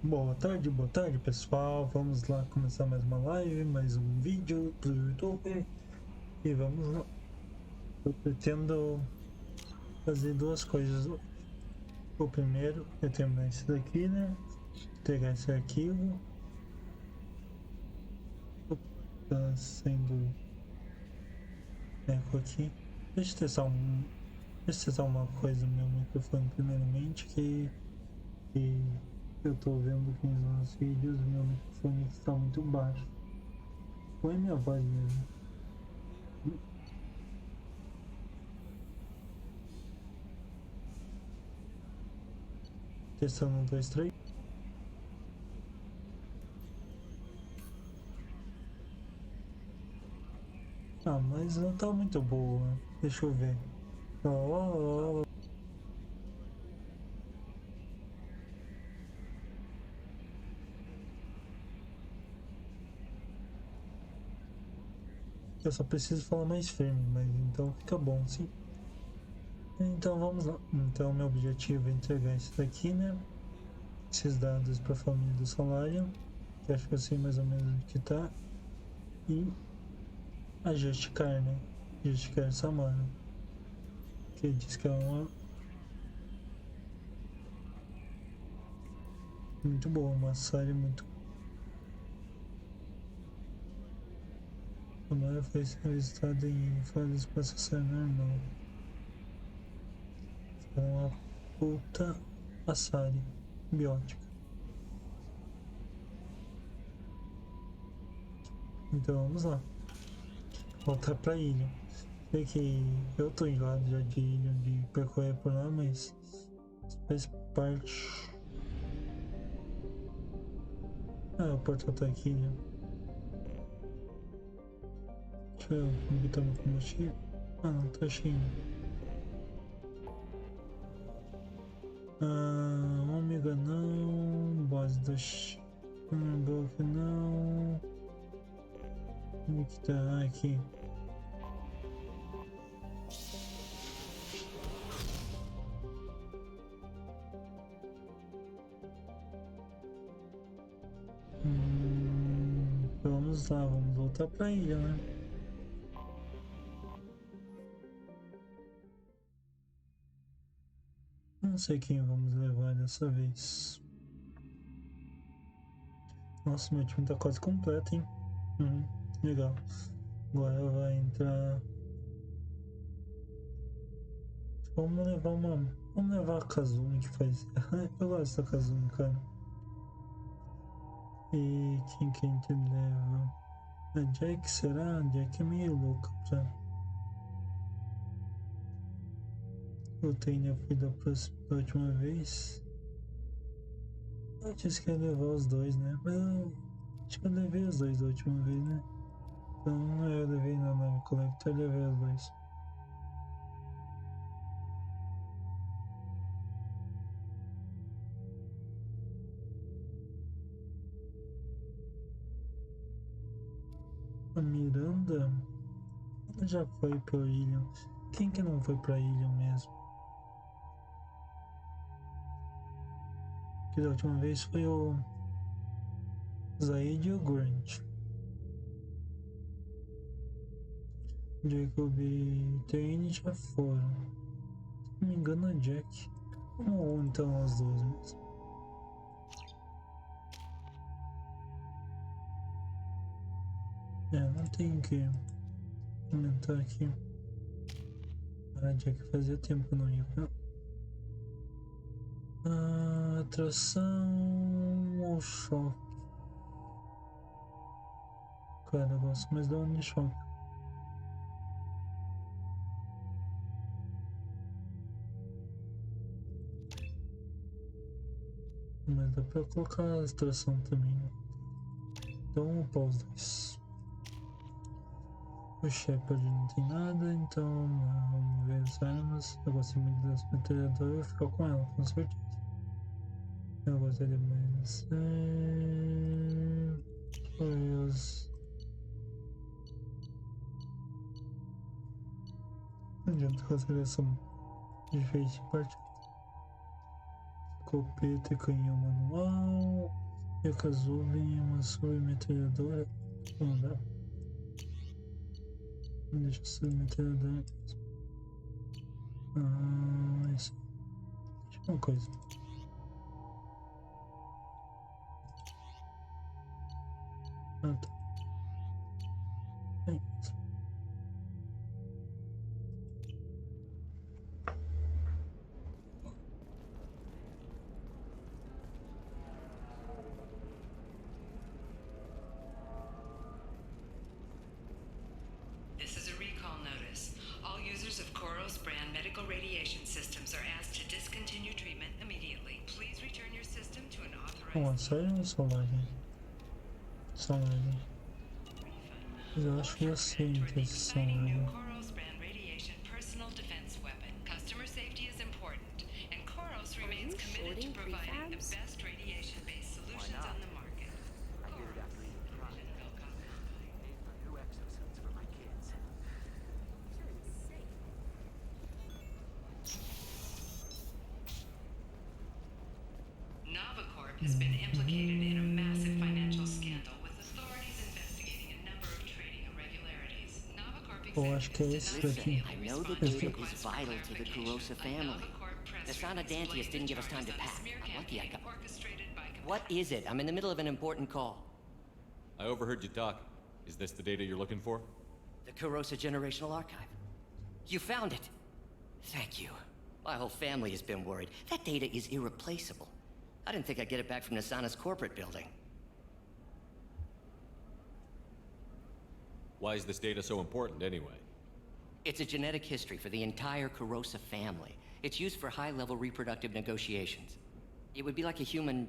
Boa tarde pessoal, vamos lá começar mais uma live, mais um vídeo pro YouTube e vamos lá. Eu pretendo fazer duas coisas hoje. O primeiro é terminar esse daqui, né? Pegar esse arquivo. Tá sendo eco aqui. Deixa eu testar uma coisa no meu microfone primeiramente, que eu tô vendo que nos vídeos meu microfone está muito baixo. Põe minha voz mesmo. Testando 1, 2, 3. Ah, mas não tá muito boa. Deixa eu ver. Ó, eu só preciso falar mais firme, mas então fica bom, sim. Então vamos lá. Então meu objetivo é entregar isso daqui, né? Esses dados para a família do salário, que acho que eu sei mais ou menos onde que tá. E a Justicar, né? Justicar Samara, que diz que é uma muito boa, uma série muito. Samara foi registrada em fase espaço normal. É uma puta Asari biótica. Então vamos lá. Voltar pra ilha. Sei que eu tô enjoado já de ilha, de percorrer por lá, mas faz parte. Ah, o portal tá aqui, né? Deixa eu botar meu combustível. Ah, não, tá cheio. Ômega não. Base da boca não. Onde que tá? Ah, aqui. Vamos lá, vamos voltar pra ilha, né? Não sei quem vamos levar dessa vez. Nossa, meu time tá quase completo, hein? Legal. Agora vai entrar. Vamos levar uma. Vamos levar a Kazumi que faz. Eu gosto da Kazumi, cara. E quem que a gente leva? A Jack, será? A Jack é meio louca pra. O Tênia foi da última vez. Eu disse que ia levar os dois, né? Mas eu acho que eu levei os dois da última vez, né? Então eu levei na nave Collector, eu levei os dois. A Miranda já foi pro Ilha. Quem que não foi pra Ilha mesmo? Que da última vez foi o Zaid e o Grant. Jacob e Tane já foram. Se não me engano, a Jack. Ou então as duas mesmo. Não tem que comentar aqui. A Jack fazia tempo que eu não ia pra. Atração ou choque? Cara, eu gosto mais da Unishock. Mas dá pra colocar a atração também. Então vamos upar os dois. O Shepard não tem nada, então vamos ver as armas. Eu gostei muito dessa metralhadora, eu vou ficar com ela, com certeza. Eu gostaria mais. Os. Não adianta fazer essa de feito de partida. Copeta e canhão manual. E a casovem é uma submetralhadora. Não dá. Deixa eu submetralhadora. Isso. Deixa uma coisa. Tá. É isso. This is a recall notice. All users of Koros brand medical radiation systems are asked to discontinue treatment immediately. Please return your system to an authorized... Sério ou Solagem? Solagem. Mas eu acho que eu sei que esse Solagem. Koros brand radiation personal defense weapon. Customer safety is important, and Koros remains committed to providing the best radiation-based solutions on the market. Novacorp has been implicated in a massive financial scandal with authorities investigating a number of trading irregularities. Novacorp Eu acho que é esse daqui. I know the data is vital to the Kurosa family. Nasana Dantius didn't give us time to pack. I'm lucky I got... What is it? I'm in the middle of an important call. I overheard you talk. Is this the data you're looking for? The Kurosa Generational Archive. You found it. Thank you. My whole family has been worried. That data is irreplaceable. I didn't think I'd get it back from Nasana's corporate building. Why is this data so important anyway? It's a genetic history for the entire Kurosa family. It's used for high-level reproductive negotiations. It would be like a human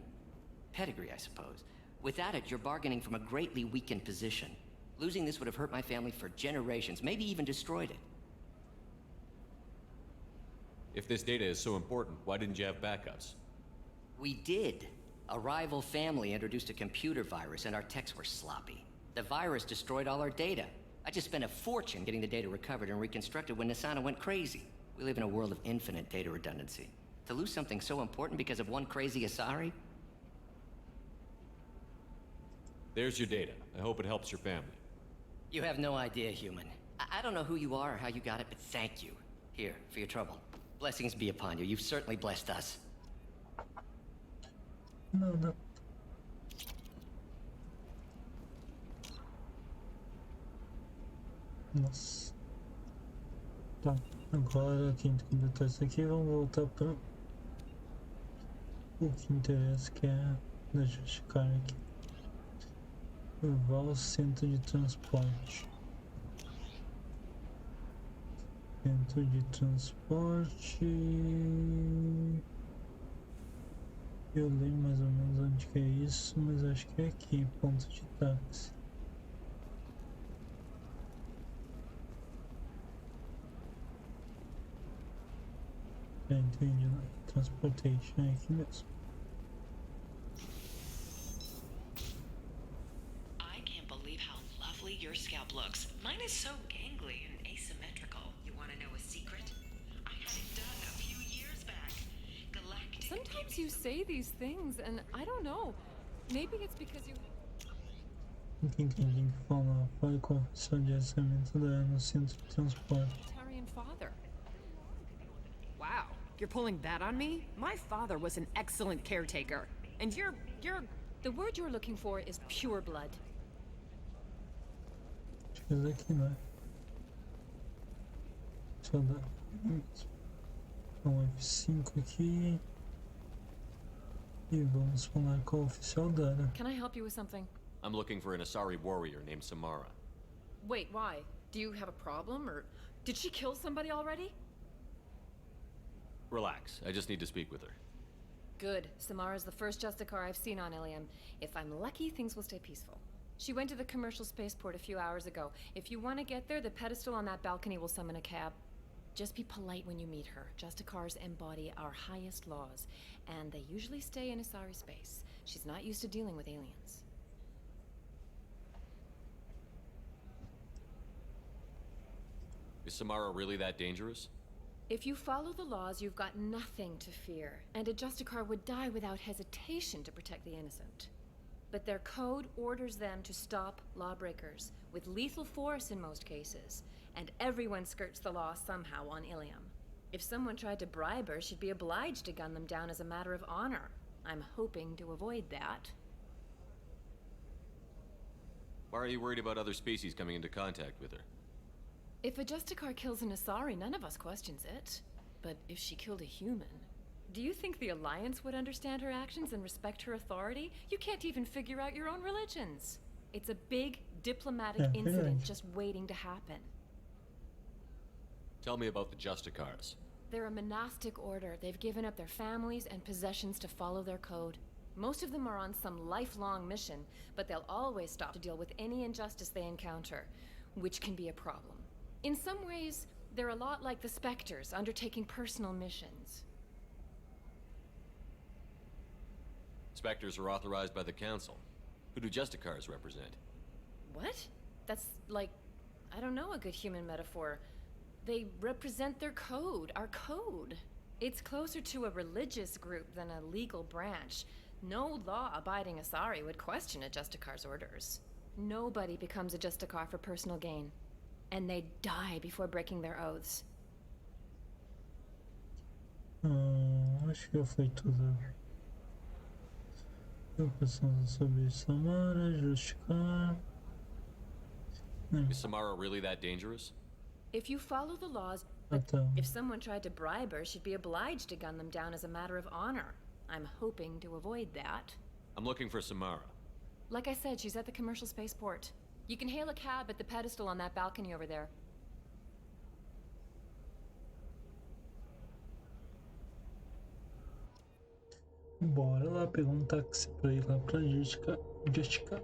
pedigree, I suppose. Without it, you're bargaining from a greatly weakened position. Losing this would have hurt my family for generations, maybe even destroyed it. If this data is so important, why didn't you have backups? We did. A rival family introduced a computer virus and our techs were sloppy. The virus destroyed all our data. I just spent a fortune getting the data recovered and reconstructed when Nasana went crazy. We live in a world of infinite data redundancy. To lose something so important because of one crazy Asari? There's your data. I hope it helps your family. You have no idea, human. I don't know who you are or how you got it, but thank you. Here, for your trouble. Blessings be upon you. You've certainly blessed us. Nada. Nossa. Tá, agora quem completou isso aqui, vamos voltar para o que interessa, que é da Justiceira aqui. Levar ao centro de transporte. Centro de transporte. Eu lembro mais ou menos onde que é isso, mas acho que é aqui, ponto de táxi. Entendi, né? Transportation é aqui mesmo. I can't believe how lovely your scalp looks. Mine is so gangly and asymmetrical. You want to know a secret? I had it done a few years back. Galactic. Sometimes you say these things, and I don't know. Maybe it's because you... Quem tem que falar? Fale com a oficial de orçamento da no centro de transporte. Italian father. Wow, you're pulling that on me? My father was an excellent caretaker. And you're... The word you're looking for is pure blood. Acho que é daqui, né? Deixa eu dar. Um F5 aqui. E vamos falar com a oficial dela. Can I help you with something? I'm looking for an Asari warrior named Samara. Wait, why? Do you have a problem, or did she kill somebody already? Relax, I just need to speak with her. Good. Samara's the first Justicar I've seen on Ilium. If I'm lucky, things will stay peaceful. She went to the commercial spaceport a few hours ago. If you want to get there, the pedestal on that balcony will summon a cab. Just be polite when you meet her. Justicars embody our highest laws, and they usually stay in Asari space. She's not used to dealing with aliens. Is Samara really that dangerous? If you follow the laws, you've got nothing to fear, and a Justicar would die without hesitation to protect the innocent. But their code orders them to stop lawbreakers, with lethal force in most cases, and everyone skirts the law somehow on Ilium. If someone tried to bribe her, she'd be obliged to gun them down as a matter of honor. I'm hoping to avoid that. Why are you worried about other species coming into contact with her? If a Justicar kills an Asari, none of us questions it. But if she killed a human, do you think the Alliance would understand her actions and respect her authority? You can't even figure out your own religions. It's a big diplomatic incident just waiting to happen. Tell me about the Justicars. They're a monastic order. They've given up their families and possessions to follow their code. Most of them are on some lifelong mission, but they'll always stop to deal with any injustice they encounter, which can be a problem. In some ways, they're a lot like the Spectres, undertaking personal missions. Spectres are authorized by the Council. Who do Justicars represent? What? That's like, I don't know, a good human metaphor. They represent their code, our code. It's closer to a religious group than a legal branch. No law-abiding Asari would question a Justicar's orders. Nobody becomes a Justicar for personal gain. And they die before breaking their oaths. Acho que foi tudo. Eu pensando sobre Samara, Justicar. Is Samara really that dangerous? If you follow the laws, if someone tried to bribe her, she'd be obliged to gun them down as a matter of honor. I'm hoping to avoid that. I'm looking for Samara. Like I said, she's at the commercial spaceport. You can hail a cab at the pedestal on that balcony over there. Bora lá pegar um táxi pra ir lá pra Justicar.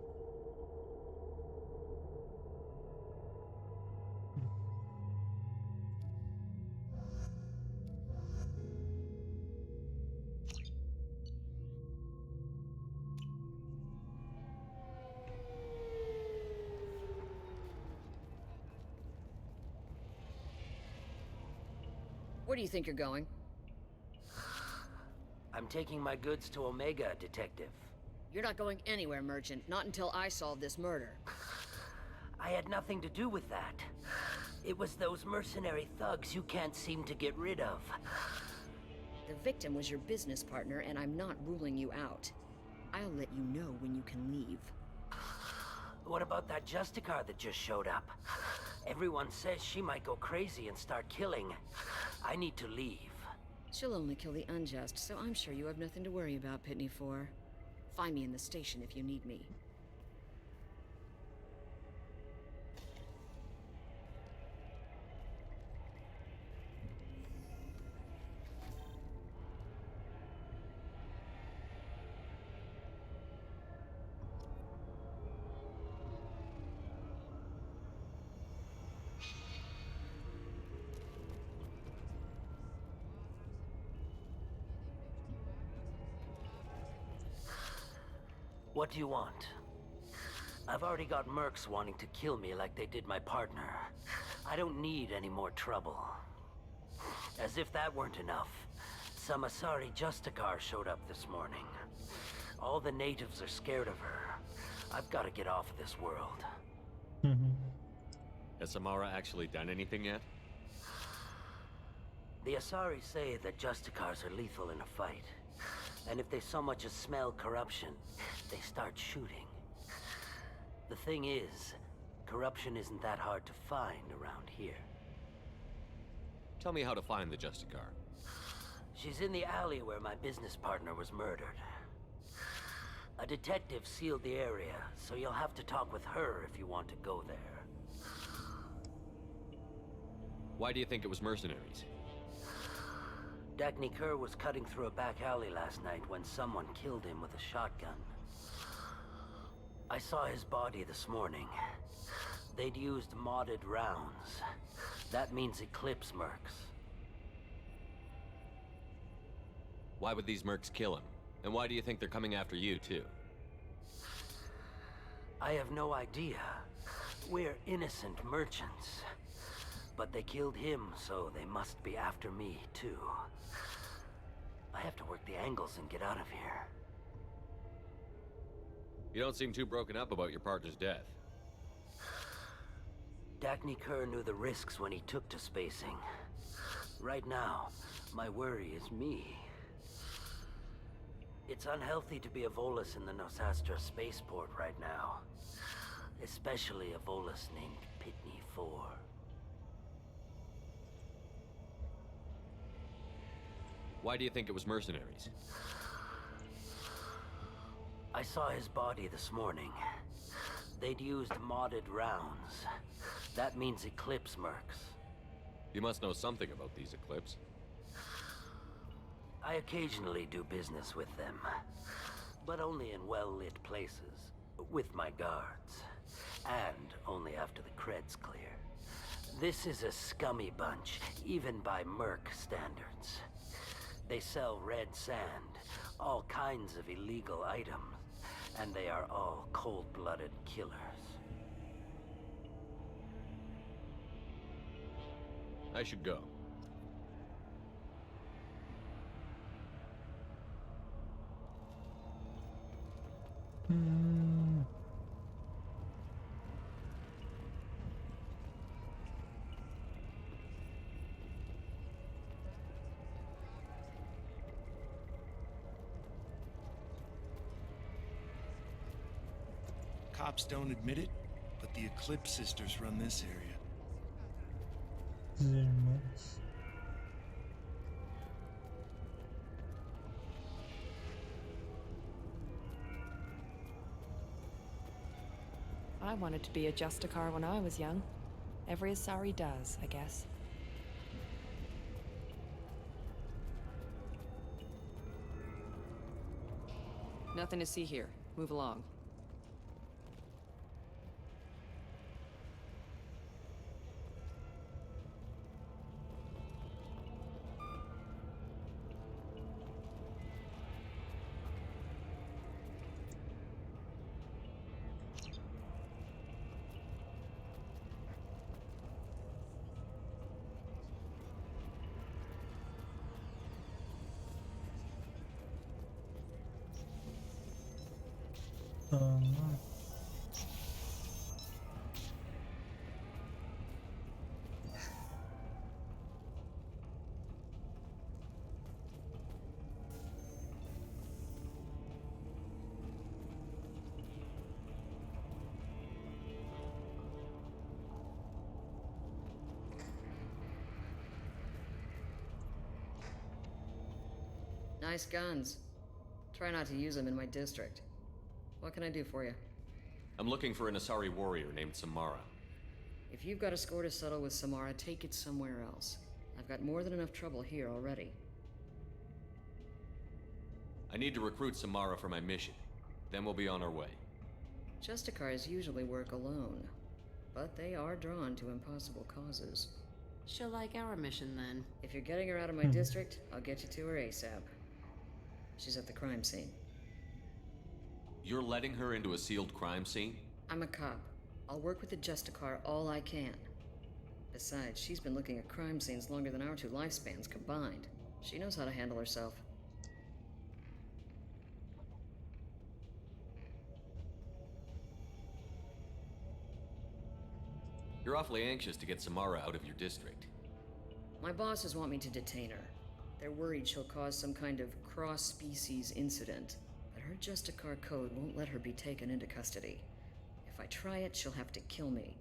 Where do you think you're going? I'm taking my goods to Omega, Detective. You're not going anywhere, Merchant. Not until I solve this murder. I had nothing to do with that. It was those mercenary thugs you can't seem to get rid of. The victim was your business partner, and I'm not ruling you out. I'll let you know when you can leave. What about that Justicar that just showed up? Everyone says she might go crazy and start killing. I need to leave. She'll only kill the unjust, so I'm sure you have nothing to worry about, Pitney 4. Find me in the station if you need me. What do you want? I've already got mercs wanting to kill me like they did my partner. I don't need any more trouble. As if that weren't enough, some Asari Justicar showed up this morning. All the natives are scared of her. I've got to get off of this world. Has Samara actually done anything yet? The Asari say that Justicars are lethal in a fight. And if they so much as smell corruption, they start shooting. The thing is, corruption isn't that hard to find around here. Tell me how to find the Justicar. She's in the alley where my business partner was murdered. A detective sealed the area, so you'll have to talk with her if you want to go there. Why do you think it was mercenaries? Dagny Kerr was cutting through a back alley last night when someone killed him with a shotgun. I saw his body this morning. They'd used modded rounds. That means Eclipse mercs. Why would these mercs kill him? And why do you think they're coming after you, too? I have no idea. We're innocent merchants. But they killed him, so they must be after me, too. I have to work the angles and get out of here. You don't seem too broken up about your partner's death. Dagny Kerr knew the risks when he took to spacing. Right now, my worry is me. It's unhealthy to be a Volus in the Nosastra spaceport right now. Especially a Volus named Pitney 4. Why do you think it was mercenaries? I saw his body this morning. They'd used modded rounds. That means Eclipse mercs. You must know something about these Eclipse. I occasionally do business with them, but only in well-lit places, with my guards, and only after the cred's clear. This is a scummy bunch, even by merc standards. They sell red sand, all kinds of illegal items, and they are all cold-blooded killers. I should go. Cops don't admit it, but the Eclipse sisters run this area. Irmãs. I wanted to be a Justicar when I was young. Every Asari does, I guess. Nothing to see here. Move along. Nice guns. Try not to use them in my district. What can I do for you? I'm looking for an Asari warrior named Samara. If you've got a score to settle with Samara, take it somewhere else. I've got more than enough trouble here already. I need to recruit Samara for my mission. Then we'll be on our way. Justicars usually work alone, but they are drawn to impossible causes. She'll like our mission then. If you're getting her out of my district, I'll get you to her ASAP. She's at the crime scene. You're letting her into a sealed crime scene? I'm a cop. I'll work with the Justicar all I can. Besides, she's been looking at crime scenes longer than our two lifespans combined. She knows how to handle herself. You're awfully anxious to get Samara out of your district. My bosses want me to detain her. They're worried she'll cause some kind of cross-species incident, but her Justicar code won't let her be taken into custody. If I try it, she'll have to kill me.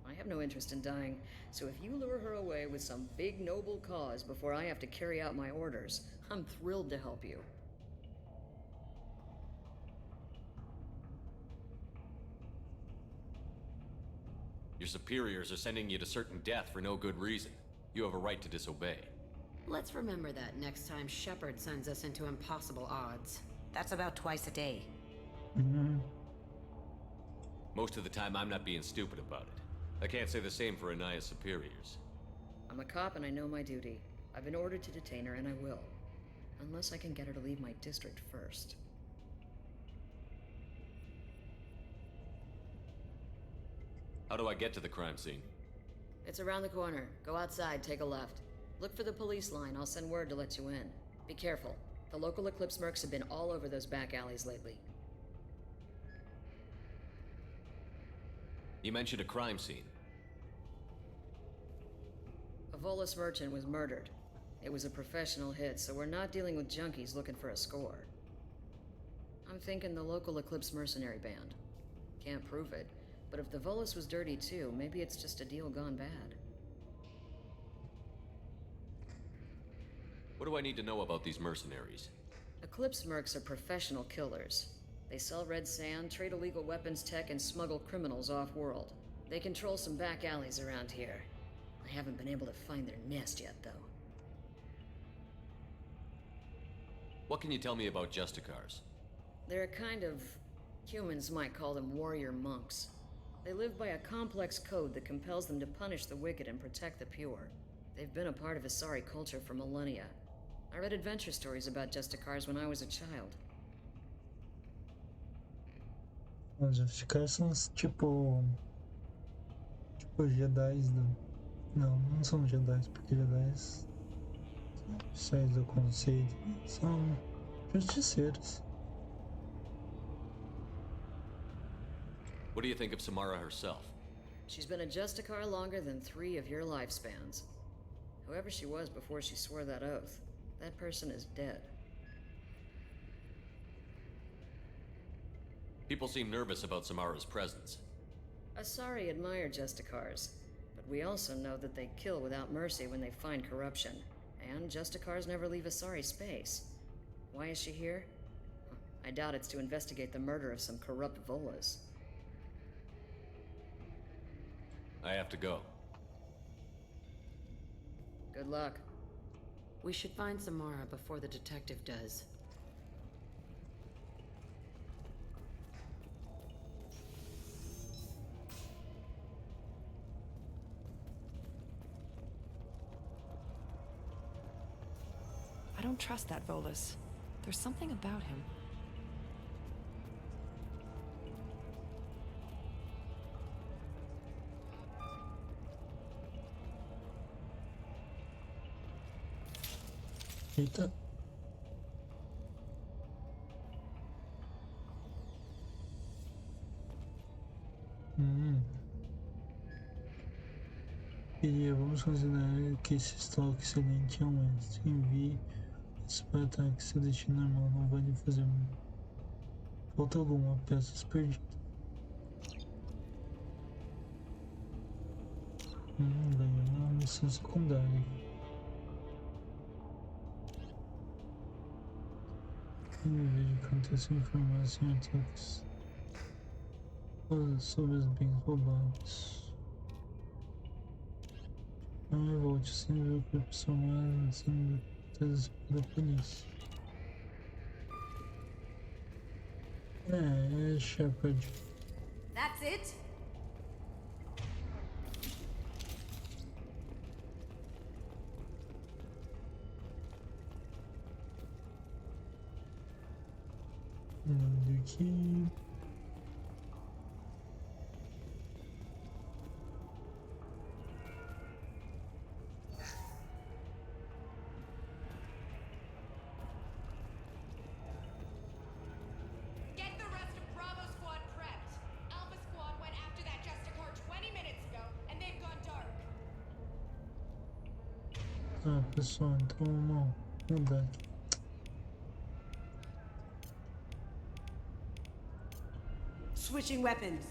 I have no interest in dying, so if you lure her away with some big noble cause before I have to carry out my orders, I'm thrilled to help you. Your superiors are sending you to certain death for no good reason. You have a right to disobey. Let's remember that next time Shepard sends us into impossible odds. That's about twice a day. Most of the time, I'm not being stupid about it. I can't say the same for Anaya's superiors. I'm a cop and I know my duty. I've been ordered to detain her and I will. Unless I can get her to leave my district first. How do I get to the crime scene? It's around the corner. Go outside, take a left. Look for the police line. I'll send word to let you in. Be careful. The local Eclipse mercs have been all over those back alleys lately. You mentioned a crime scene. A Volus merchant was murdered. It was a professional hit, so we're not dealing with junkies looking for a score. I'm thinking the local Eclipse mercenary band. Can't prove it, but if the Volus was dirty too, maybe it's just a deal gone bad. What do I need to know about these mercenaries? Eclipse mercs are professional killers. They sell red sand, trade illegal weapons tech, and smuggle criminals off-world. They control some back alleys around here. I haven't been able to find their nest yet, though. What can you tell me about Justicars? They're a kind of... humans might call them warrior monks. They live by a complex code that compels them to punish the wicked and protect the pure. They've been a part of Asari culture for millennia. I read adventure stories about Justicars when I was a child. Os Justicars são tipo Jedis do... Não são Jedis, porque Jedis sai do conceito. São justiceiros. What do you think of Samara herself? She's been a Justicar longer than 3 of your lifespans. Whoever she was before she swore that oath, that person is dead. People seem nervous about Samara's presence. Asari admire Justicars, but we also know that they kill without mercy when they find corruption. And Justicars never leave Asari space. Why is she here? I doubt it's to investigate the murder of some corrupt Volas. I have to go. Good luck. We should find Samara before the detective does. I don't trust that Volus. There's something about him. Eita. Vamos considerar que esse estoque excelente é um extra. Envie isso para ataque. Seu destino normal não vai lhe fazer falta alguma. Peças perdidas. Ganhou uma missão secundária. Vídeo acontece informação em ataques sobre os bens roubados. Não revolte, sem ver o corpo Samara sendo da polícia. É Shepard. That's it? Aqui. Get the rest of Bravo Squad prepped. Alpha Squad went after that Justicar 20 minutes ago, and they've gone dark. Ah, pessoal, então vamos mudar aqui. Switching weapons.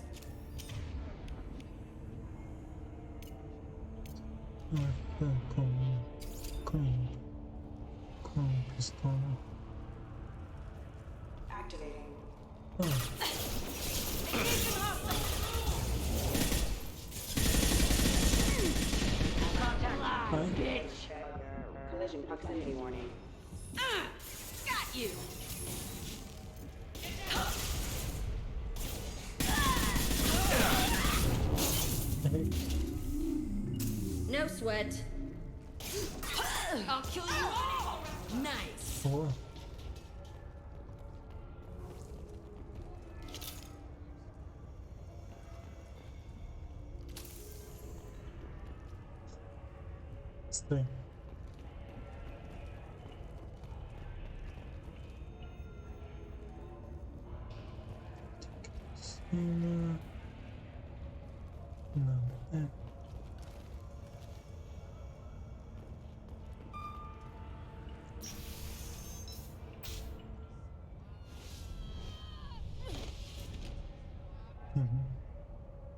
Com pistola. Activating. Bitch! Collision proximity warning. Got you! No sweat. I'll kill you all! Nice! Boa. Estranho. Cima. Não, é.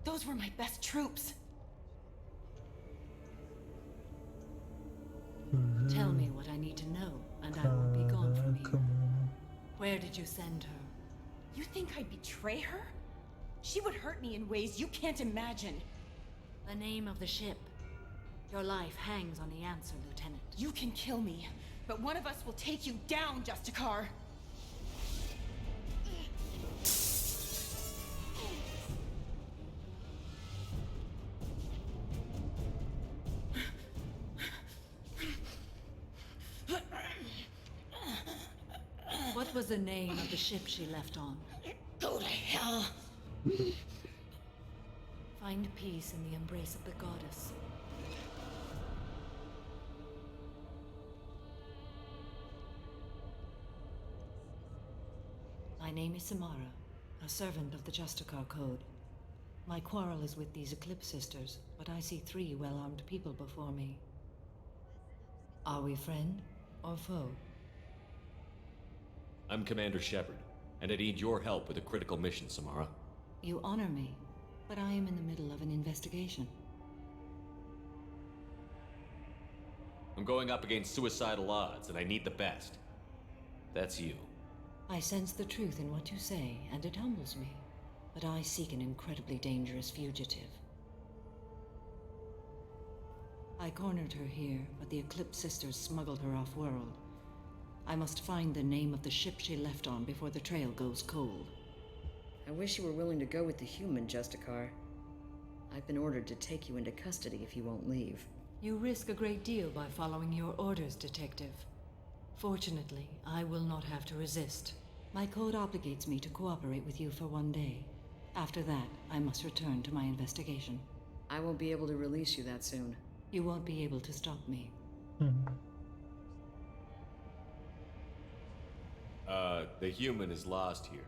Those were my best troops. Tell me what I need to know, and I will be gone from here. Where did you send her? You think I'd betray her? She would hurt me in ways you can't imagine. The name of the ship. Your life hangs on the answer, Lieutenant. You can kill me, but one of us will take you down, Justicar. What was the name of the ship she left on? Go to hell. Find peace in the embrace of the goddess. My name is Samara, a servant of the Justicar Code. My quarrel is with these Eclipse Sisters, but I see 3 well-armed people before me. Are we friend or foe? I'm Commander Shepard, and I need your help with a critical mission, Samara. You honor me, but I am in the middle of an investigation. I'm going up against suicidal odds, and I need the best. That's you. I sense the truth in what you say, and it humbles me. But I seek an incredibly dangerous fugitive. I cornered her here, but the Eclipse Sisters smuggled her off-world. I must find the name of the ship she left on before the trail goes cold. I wish you were willing to go with the human, Justicar. I've been ordered to take you into custody if you won't leave. You risk a great deal by following your orders, Detective. Fortunately, I will not have to resist. My code obligates me to cooperate with you for 1 day. After that, I must return to my investigation. I won't be able to release you that soon. You won't be able to stop me. The human is lost here.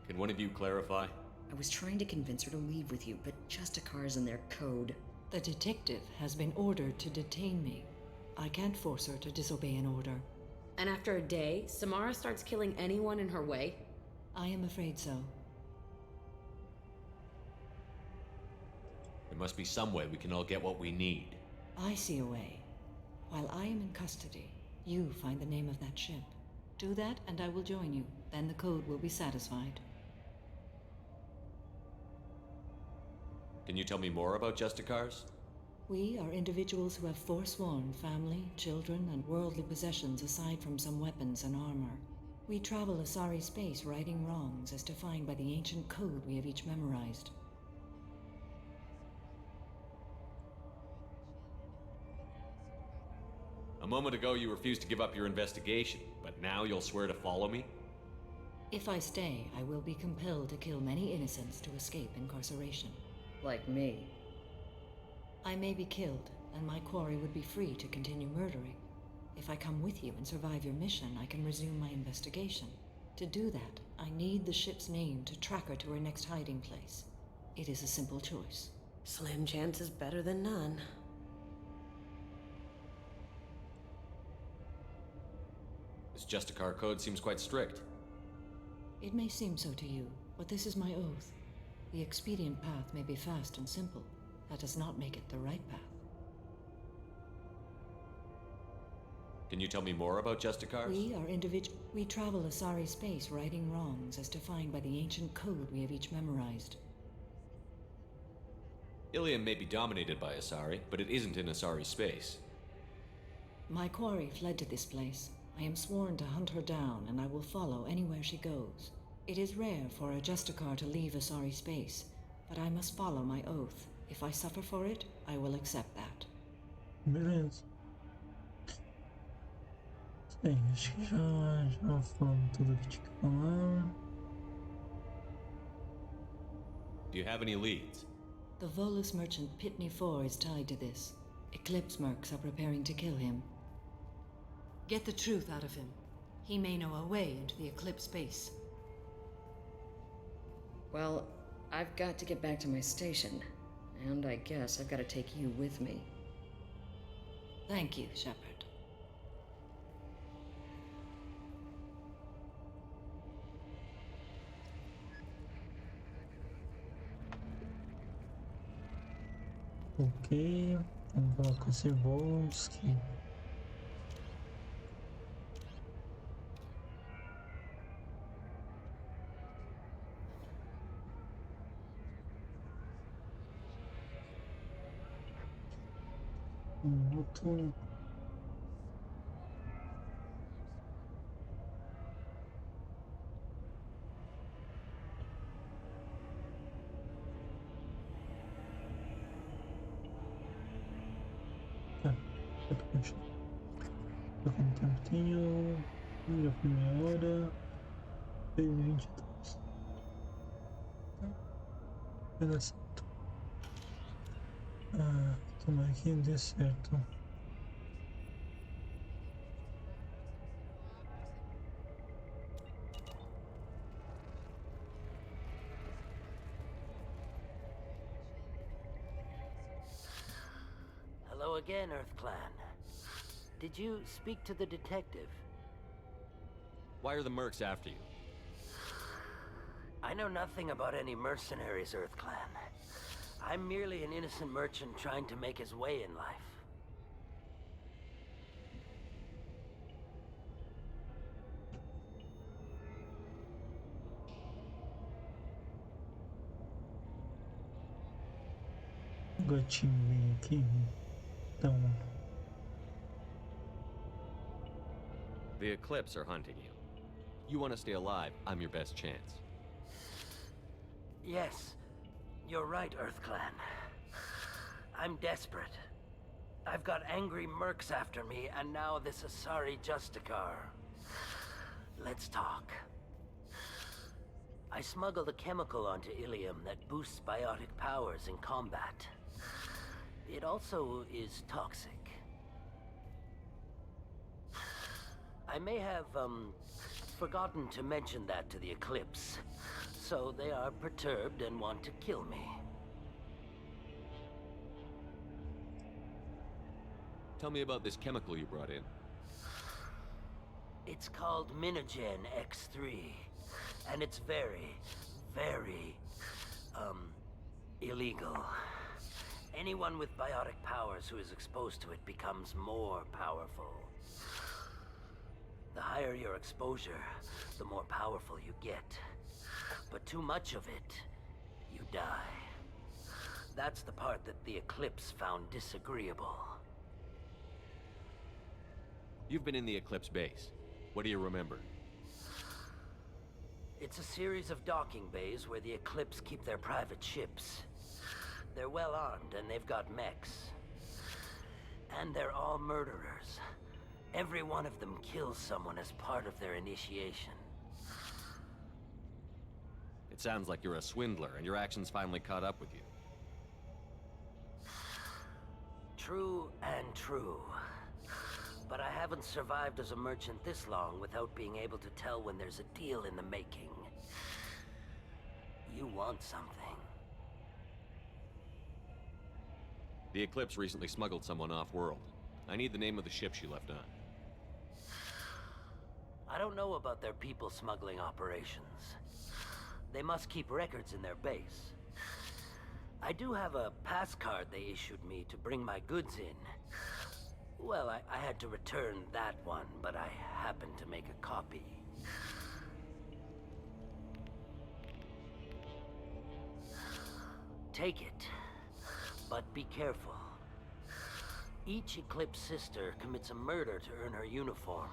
Can one of you clarify? I was trying to convince her to leave with you, but Justicar's in their code. The detective has been ordered to detain me. I can't force her to disobey an order. And after a day, Samara starts killing anyone in her way? I am afraid so. There must be some way we can all get what we need. I see a way. While I am in custody, you find the name of that ship. Do that, and I will join you. Then the code will be satisfied. Can you tell me more about Justicars? We are individuals who have forsworn family, children, and worldly possessions aside from some weapons and armor. We travel Asari space righting wrongs as defined by the ancient code we have each memorized. A moment ago you refused to give up your investigation, but now you'll swear to follow me? If I stay, I will be compelled to kill many innocents to escape incarceration. Like me. I may be killed, and my quarry would be free to continue murdering. If I come with you and survive your mission, I can resume my investigation. To do that, I need the ship's name to track her to her next hiding place. It is a simple choice. Slim chance is better than none. This Justicar code seems quite strict. It may seem so to you, but this is my oath. The expedient path may be fast and simple. That does not make it the right path. Can you tell me more about Justicars? We travel Asari space righting wrongs as defined by the ancient code we have each memorized. Ilium may be dominated by Asari, but it isn't in Asari space. My quarry fled to this place. I am sworn to hunt her down, and I will follow anywhere she goes. It is rare for a Justicar to leave Asari space, but I must follow my oath. If I suffer for it, I will accept that. Beleza. Bem, acho que já falamos tudo que tinha que falar. Do you have any leads? The Volus merchant Pitney IV is tied to this. Eclipse mercs are preparing to kill him. Get the truth out of him. He may know a way into the Eclipse base. Well, I've got to get back to my station. And I guess I've got to take you with me. Thank you, Shepard. Ok, vamos falar com esse Volsky. Outro. Já foi um tempinho, já foi meia hora, fez 22. Vai dar certo. Tomara que dê certo. Hello again, Earth Clan. Did you speak to the detective? Why are the mercs after you? I know nothing about any mercenaries, Earth Clan. I'm merely an innocent merchant trying to make his way in life. O gatinho vem aqui, então. The Eclipse are hunting you. You want to stay alive, I'm your best chance. Yes, you're right, Earth Clan. I'm desperate. I've got angry mercs after me, and now this Asari Justicar. Let's talk. I smuggled a chemical onto Ilium that boosts biotic powers in combat. It also is toxic. I may have, forgotten to mention that to the Eclipse, so they are perturbed and want to kill me. Tell me about this chemical you brought in. It's called Minogen X3, and it's very, very, illegal. Anyone with biotic powers who is exposed to it becomes more powerful. The higher your exposure, the more powerful you get. But too much of it, you die. That's the part that the Eclipse found disagreeable. You've been in the Eclipse base. What do you remember? It's a series of docking bays where the Eclipse keep their private ships. They're well armed and they've got mechs. And they're all murderers. Every one of them kills someone as part of their initiation. It sounds like you're a swindler and your actions finally caught up with you. True and true. But I haven't survived as a merchant this long without being able to tell when there's a deal in the making. You want something. The Eclipse recently smuggled someone off-world. I need the name of the ship she left on. I don't know about their people smuggling operations. They must keep records in their base. I do have a pass card they issued me to bring my goods in. Well, I had to return that one, but I happened to make a copy. Take it, but be careful. Each Eclipse sister commits a murder to earn her uniform.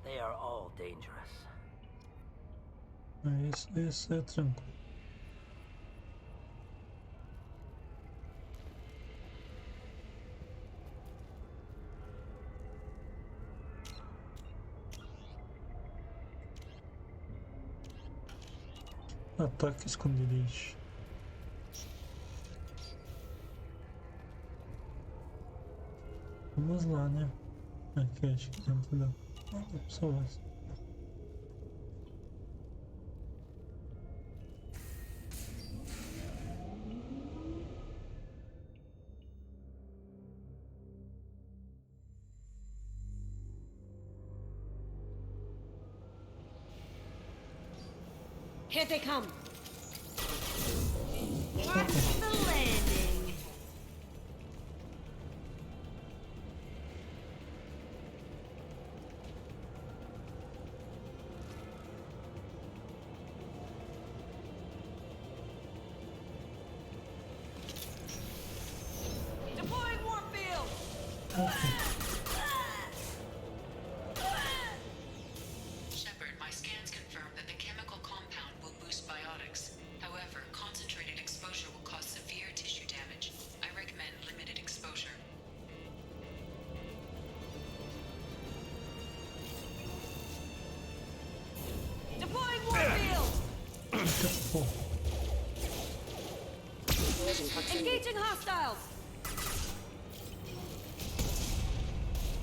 They are all dangerous. Esse é tranquilo. Ataque esconderijo. Vamos lá, né? Aqui acho que dentro da pessoas. Here they come. Watch the landing. Deploying Warfield! Shepard, my scans confirm that the chemical compound will boost biotics. However, concentrated exposure will cause severe tissue damage. I recommend limited exposure. Deploying Warfield! Engaging hostiles.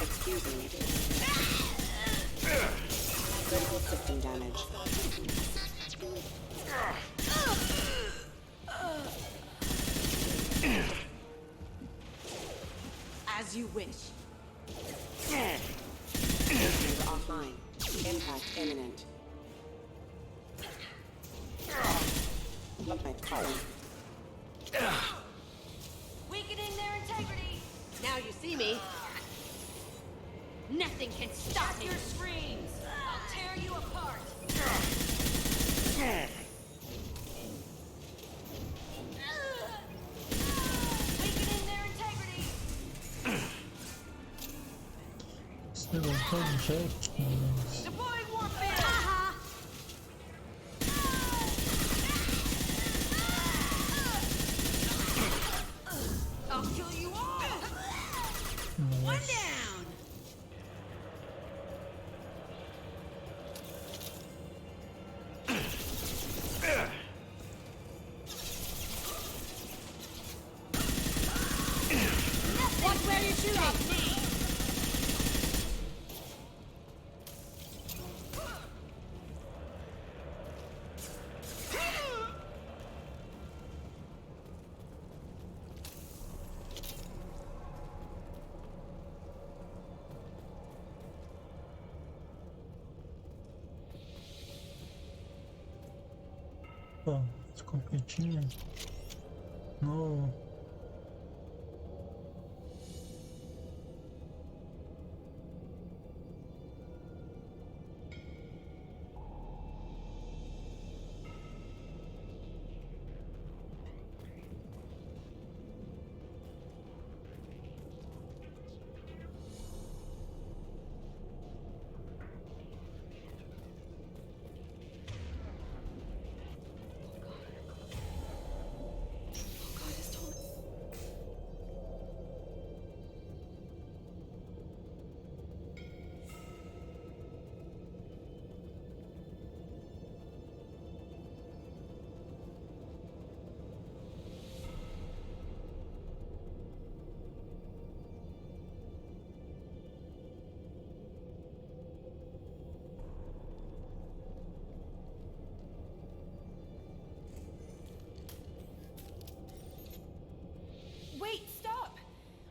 Excuse me. Critical system damage. As you wish. Systems offline. Impact imminent. My car. Weakening their integrity! Now you see me. Nothing can stop me. Your screams! I'll tear you apart! Weakening their integrity! Still on check. Deploying Warfield! I'll kill you all! One down! Watch where you're shooting. Ó, escopetinha. No. Wait, stop!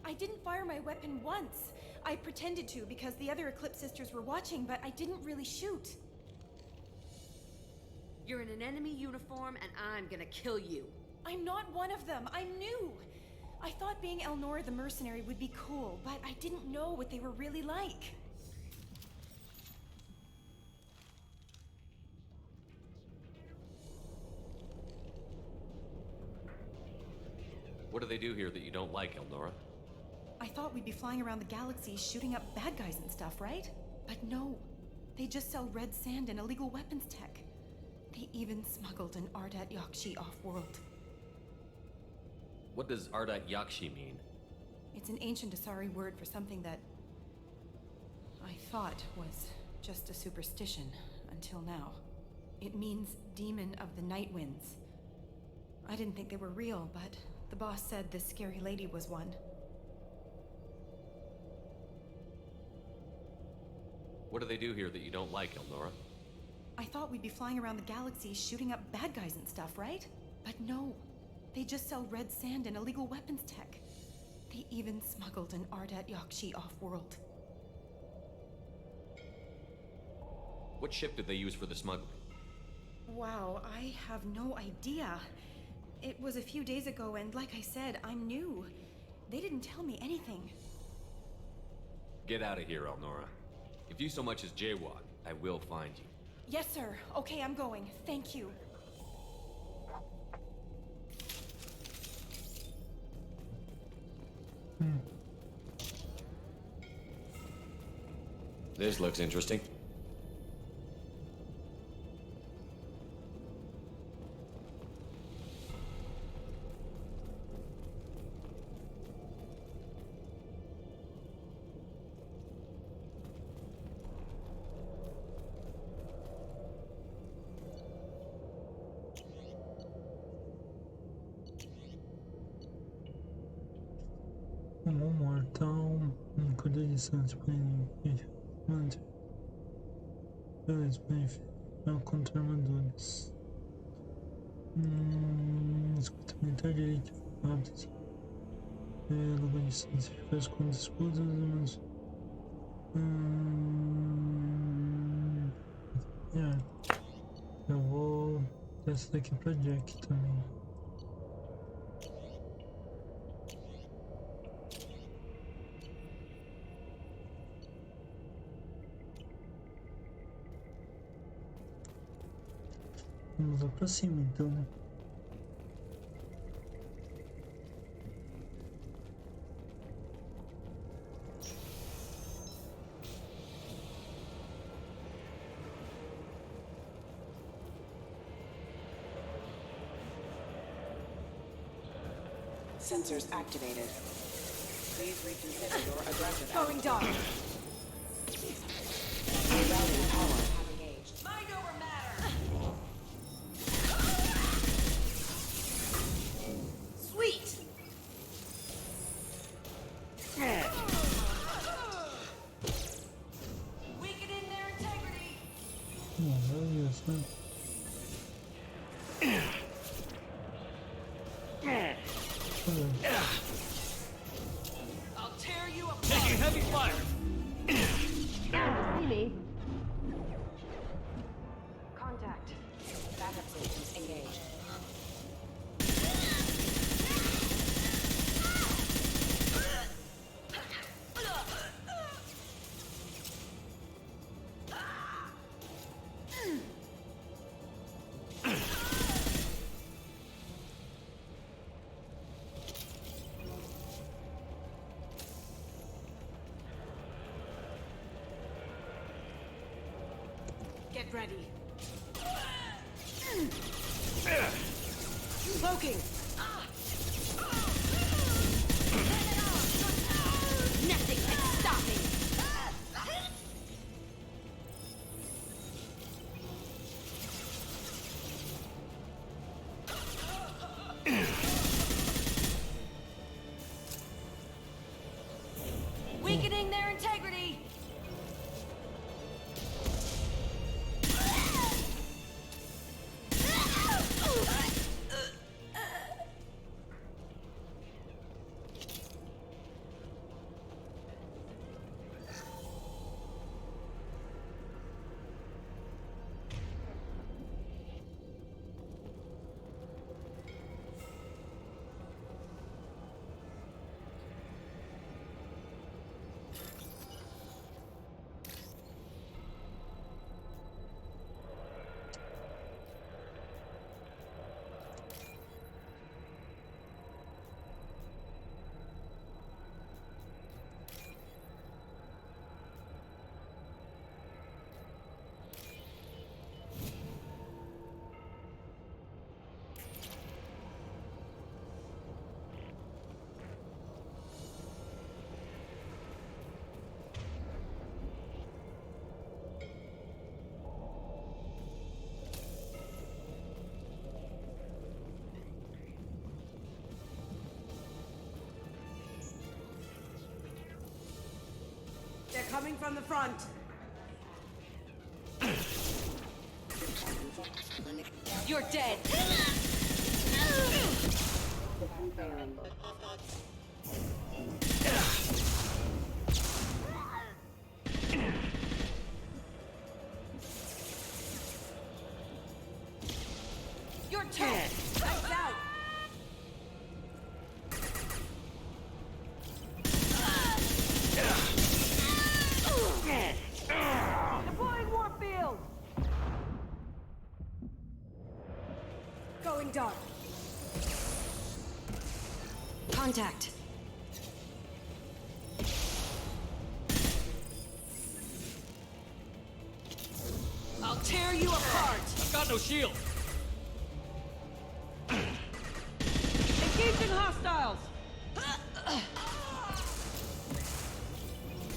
I didn't fire my weapon once. I pretended to because the other Eclipse sisters were watching, but I didn't really shoot. You're in an enemy uniform, and I'm gonna kill you. I'm not one of them. I'm new. I thought being Elnora the mercenary would be cool, but I didn't know what they were really like. What do they do here that you don't like, Elnora? I thought we'd be flying around the galaxy shooting up bad guys and stuff, right? But no. They just sell red sand and illegal weapons tech. They even smuggled an Ardat Yakshi off-world. What does Ardat Yakshi mean? It's an ancient Asari word for something that I thought was just a superstition until now. It means demon of the night winds. I didn't think they were real, but the boss said this scary lady was one. What do they do here that you don't like, Elnora? I thought we'd be flying around the galaxy shooting up bad guys and stuff, right? But no. They just sell red sand and illegal weapons tech. They even smuggled an Ardat Yakshi off-world. What ship did they use for the smuggling? Wow, I have no idea. It was a few days ago, and like I said, I'm new. They didn't tell me anything. Get out of here, Elnora. If you so much as jaywalk, I will find you. Yes, sir. Okay, I'm going. Thank you. This looks interesting. Um mortal, cuida de Santos, mande. Beleza, bem, contra armadores. Escutamento direito, rápido. Logo de distância, faz com escudos, mas. Eu vou essa daqui pra Jack também. Vamos lá pra cima então, né? Sensors activated. Please reconsider your aggressive. Going dark. Routing power have engaged. Mind over matter. Sweet. Weakening their integrity. Yes, né? I'll tear you apart. Taking heavy fire. See me. Contact. Backup systems engaged. Get ready. Cloaking. Nothing can stop me. Weakening their integrity. They're coming from the front. You're dead. Your turn. Lights out. Deploying warfield. Going dark. Contact. I'll tear you apart. I've got no shield. Engaging hostiles.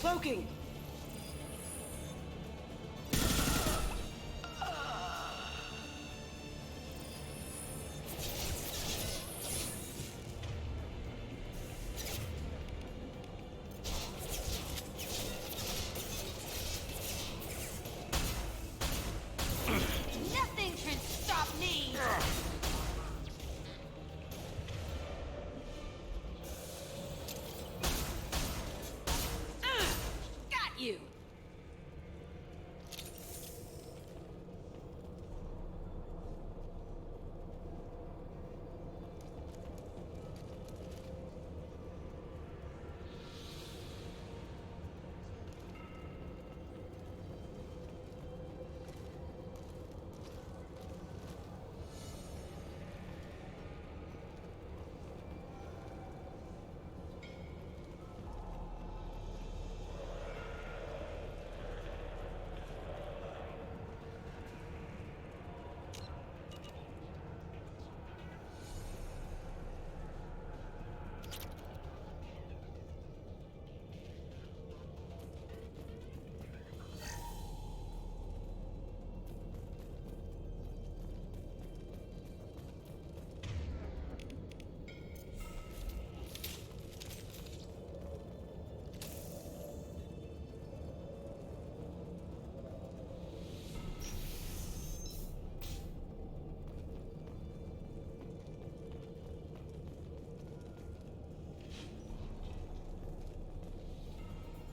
Cloaking. Nothing can stop me! Got you!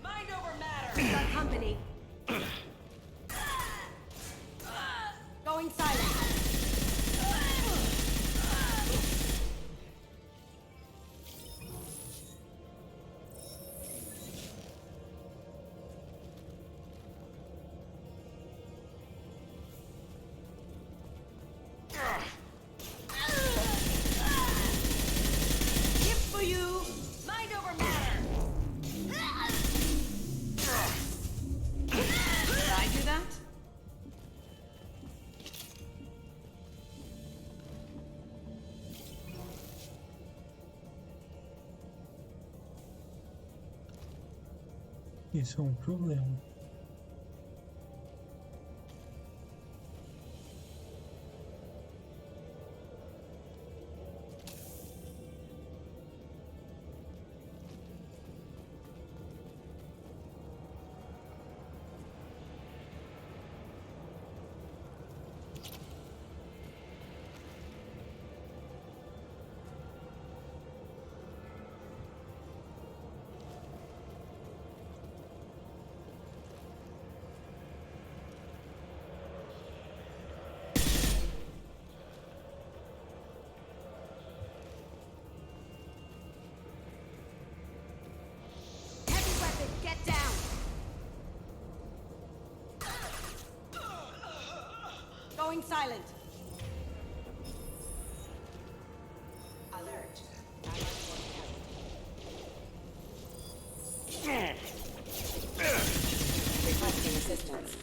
Mind over matter. Got company. Going silent. Gift for you. Mind over matter. Did I do that? Isso é um problema. Heavy weapon, get down! Going silent. Alert. Requesting assistance.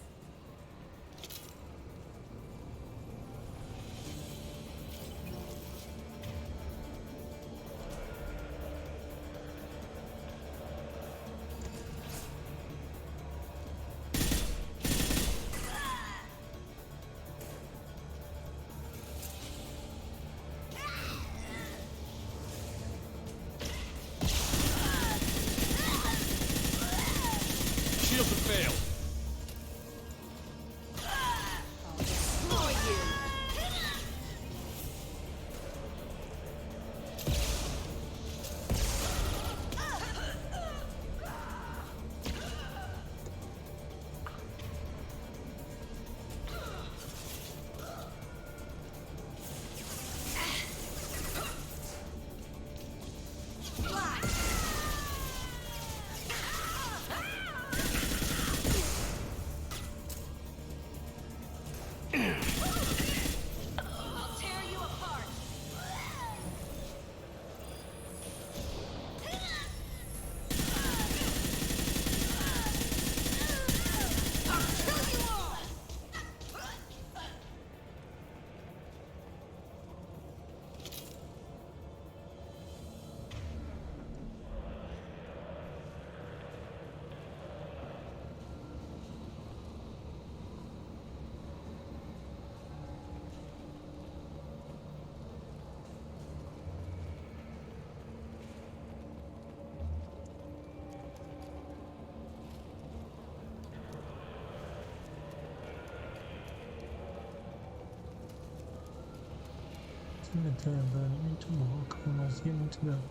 Shields have failed. Destroy you. metralhadora é muito boa, cara, mas é muito dela.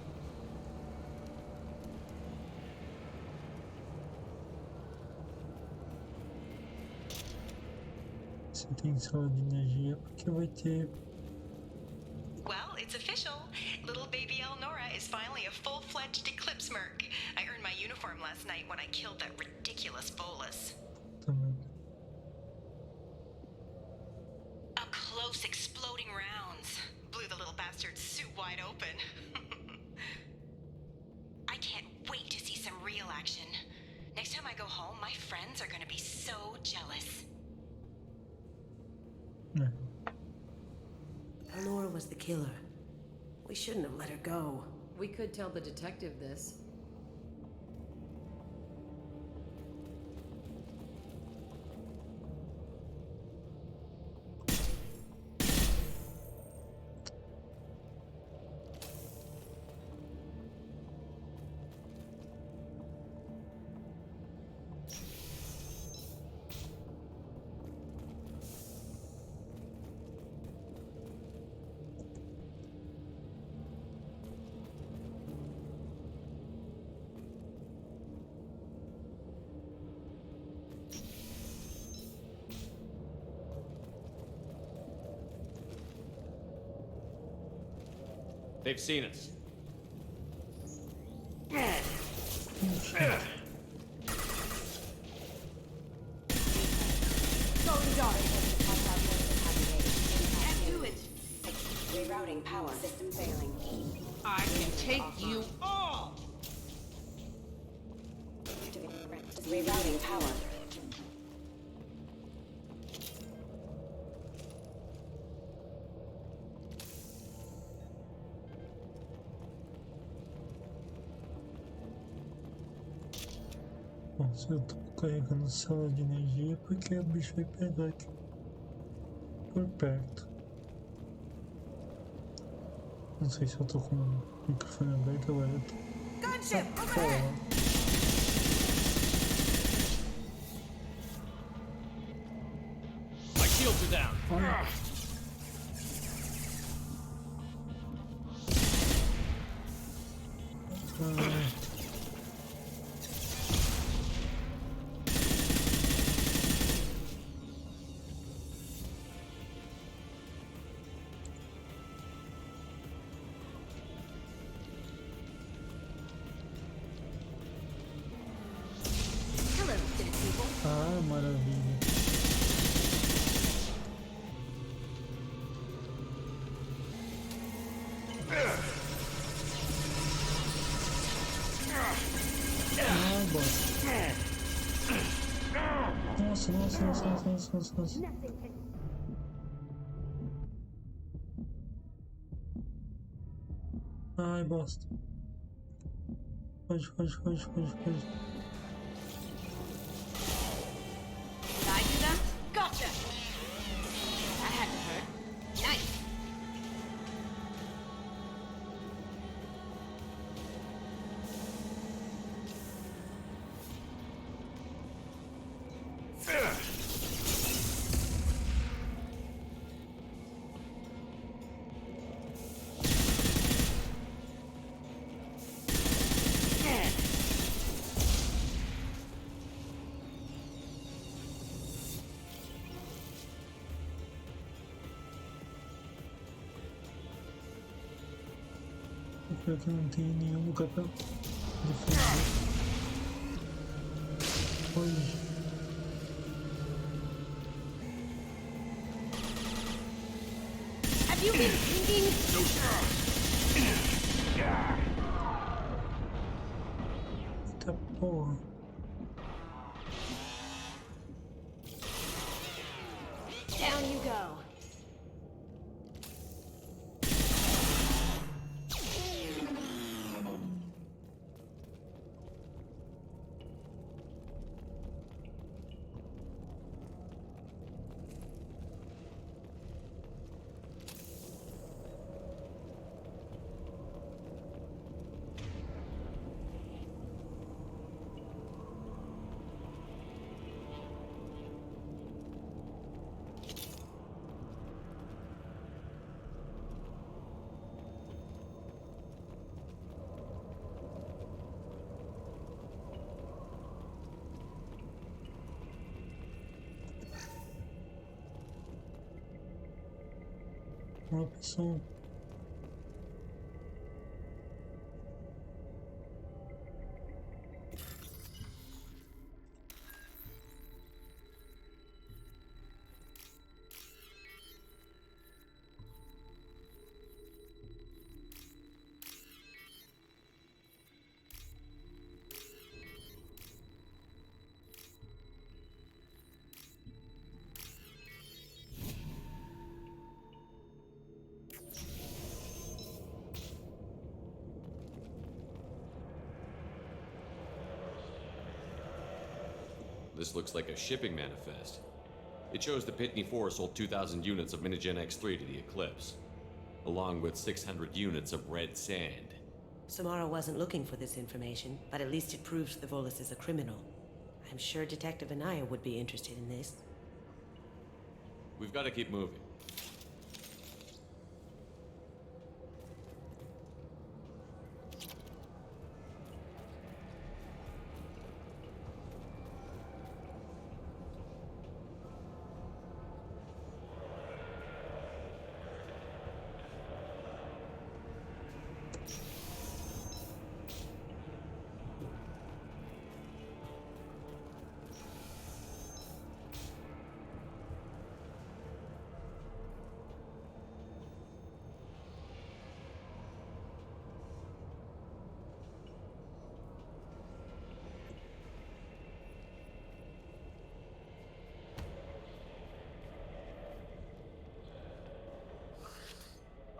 Se tem sala de energia, porque vai ter. Well, it's official. Little baby Elnora is finally a full-fledged Eclipse merc. I earned my uniform last night when I killed that ridiculous bolus. Também. Up close, exploding rounds. Blew the little bastard's suit wide open. I can't wait to see some real action. Next time I go home, my friends are gonna be so jealous. Elnora was the killer. We shouldn't have let her go. We could tell the detective this. They've seen us. Can't do it. Rerouting power. System failing. I can take you all. Rerouting power. Nossa, eu tô carregando sala de energia porque o bicho vai pegar aqui por perto. Não sei se eu tô com o microfone aberto agora. Eu tô. My shields are down. Ah, maravilha. Ai, bosta. Nossa, nossa, nossa, nossa, nossa, nossa, nossa. Ai, bosta. Foge, foge, foge, foge, foge. Did I do that? Gotcha! That had to hurt. Nice! Pior que não tem nenhum lugar pra defender. Hoje. Have you been thinking? Eita porra. Down you go. Olá, pessoal. This looks like a shipping manifest. It shows the Pitney 4 sold 2,000 units of Minigen X3 to the Eclipse, along with 600 units of red sand. Samara wasn't looking for this information, but at least it proves the Volus is a criminal. I'm sure Detective Anaya would be interested in this. We've got to keep moving.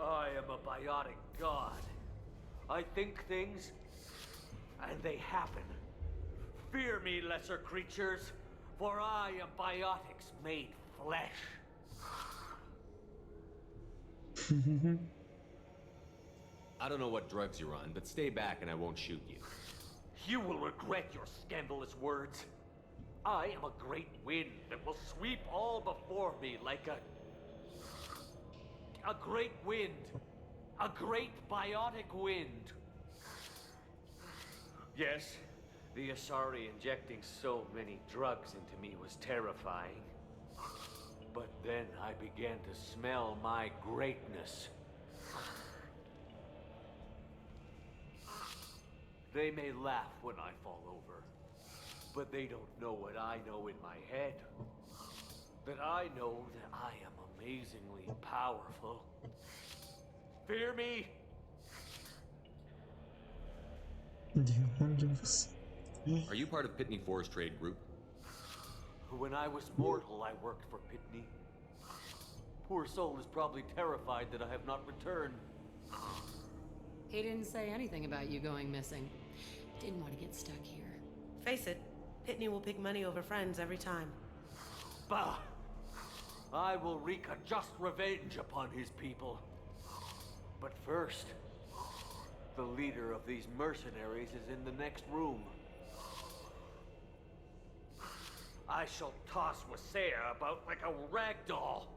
I am a biotic god. I think things, and they happen. Fear me, lesser creatures, for I am biotics made flesh. I don't know what drugs you're on, but stay back and I won't shoot you. You will regret your scandalous words. I am a great wind that will sweep all before me like a great wind. A great biotic wind. Yes, the Asari injecting so many drugs into me was terrifying. But then I began to smell my greatness. They may laugh when I fall over, but they don't know what I know in my head. That I know that I am amazingly powerful. Fear me? Are you part of Pitney 4's trade group? When I was mortal, I worked for Pitney. Poor soul is probably terrified that I have not returned. He didn't say anything about you going missing. Didn't want to get stuck here. Face it, Pitney will pick money over friends every time. Bah! I will wreak a just revenge upon his people. But first, the leader of these mercenaries is in the next room. I shall toss Josehsauro about like a rag doll.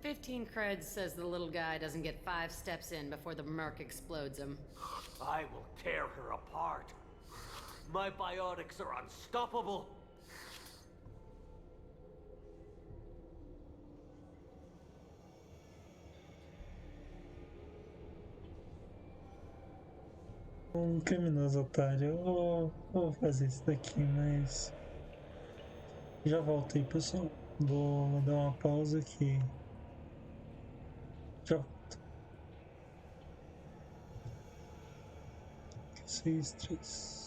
15 creds says the little guy doesn't get 5 steps in before the merc explodes him. I will tear her apart. My biotics are unstoppable. Criminoso otário, eu vou fazer isso daqui, mas já volto aí, pessoal. Vou dar uma pausa aqui. Já volto. 6, 3.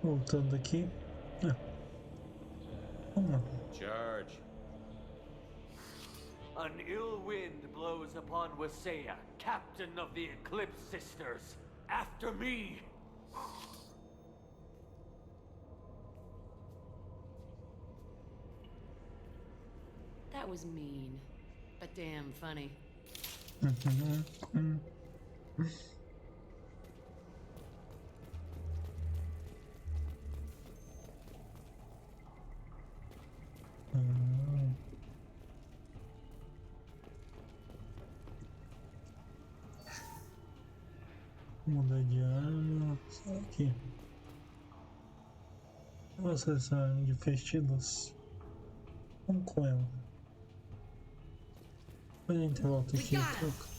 Voltando aqui. Vamos lá. Charge. An ill wind blows upon Wasea, captain of the Eclipse Sisters. After me! That was mean, but damn funny. Mudar de arma. Aqui. Nossa, essa arma de vestidos. Vamos com ela. Depois a gente volta aqui e troca.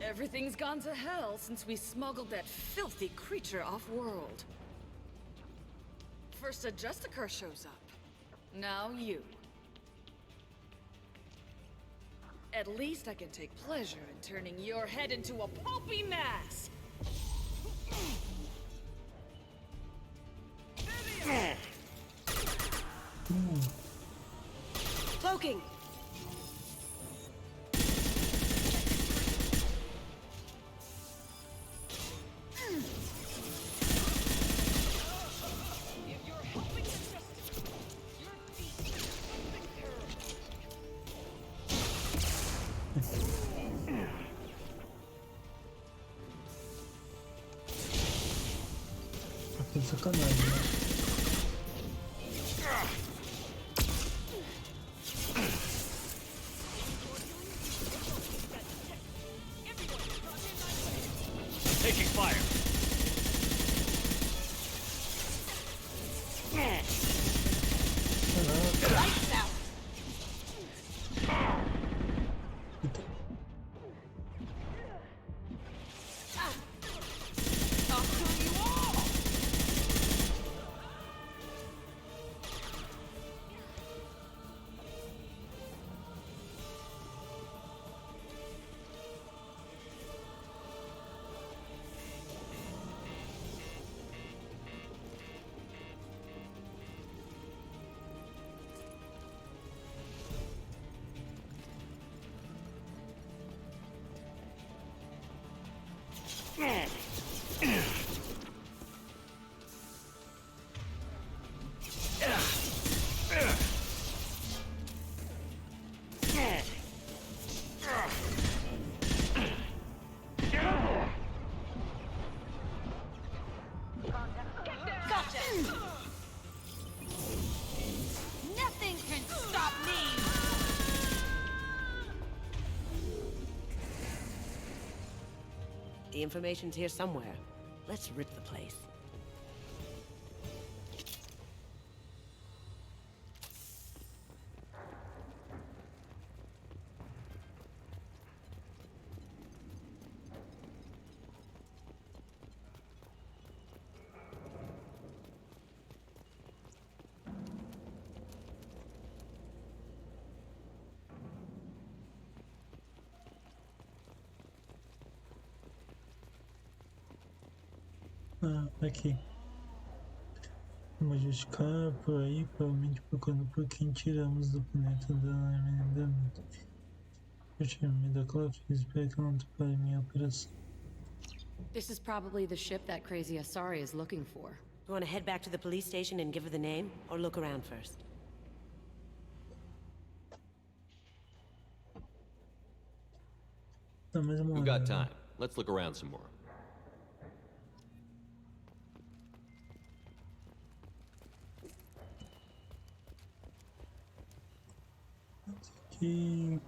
Everything's gone to hell since we smuggled that filthy creature off-world. First a Justicar shows up. Now you. At least I can take pleasure in turning your head into a pulpy mass! Cloaking! Tá de sacanagem, né? Taking fire! Lights out! Nothing can stop me! The information's here somewhere. Let's rip the place. Aqui. Vamos justificar por aí, provavelmente procurando por quem tiramos do planeta da envenenamento. Eu tive da Cloud, espero que não atrapalhe minha operação. This is probably the ship that crazy Asari is looking for. You want to head back to the police station and give her the name, or look around first? We've got time. Let's look around some more. aqui.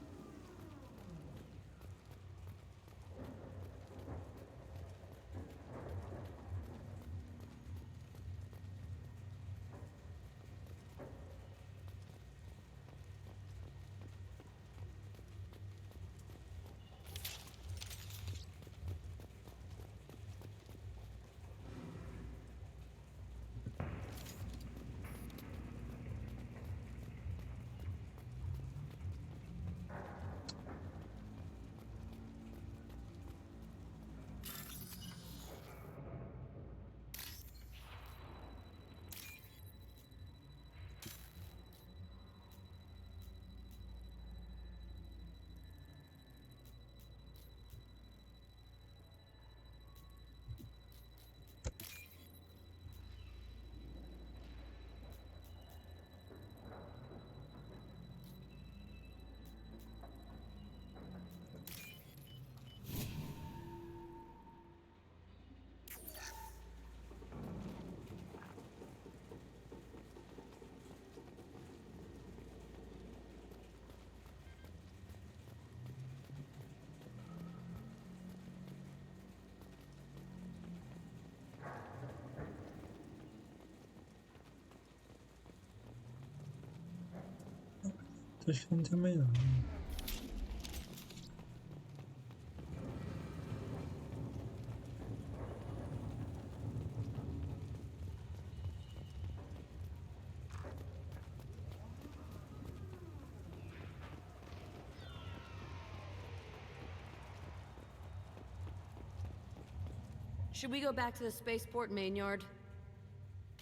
Acho que não tem mais não. Should we go back to the spaceport main yard?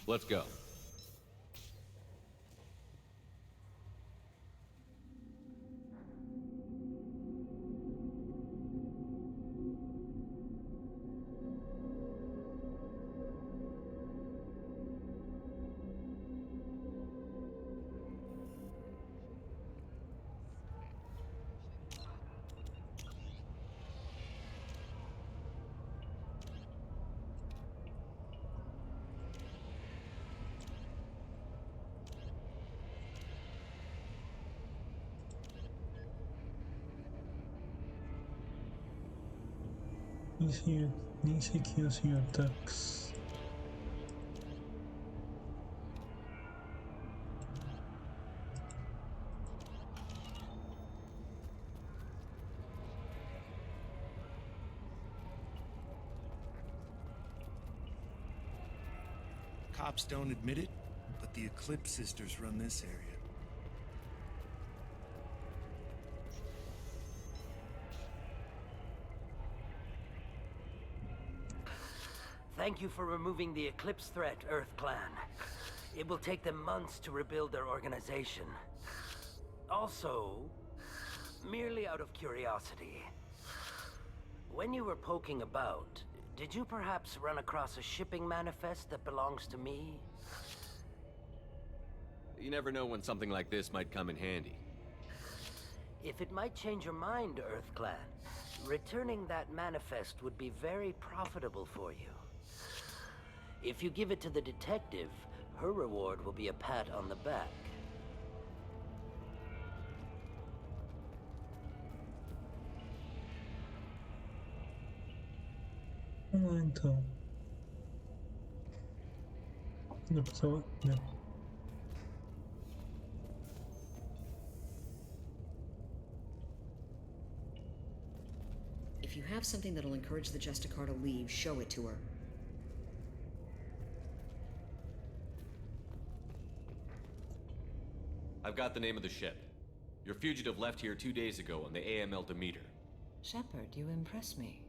Let's go. Nem sei quem é o Sr. Tax. Cops don't admit it, but the Eclipse sisters run this area. Thank you for removing the Eclipse threat, Earth Clan. It will take them months to rebuild their organization. Also, merely out of curiosity, when you were poking about, did you perhaps run across a shipping manifest that belongs to me? You never know when something like this might come in handy. If it might change your mind, Earth Clan, returning that manifest would be very profitable for you. If you give it to the detective, her reward will be a pat on the back. Vamos lá então. Pessoal, né? If you have something that'll encourage the Justicar to leave, show it to her. I've got the name of the ship. Your fugitive left here 2 days ago on the AML Demeter. Shepard, you impress me.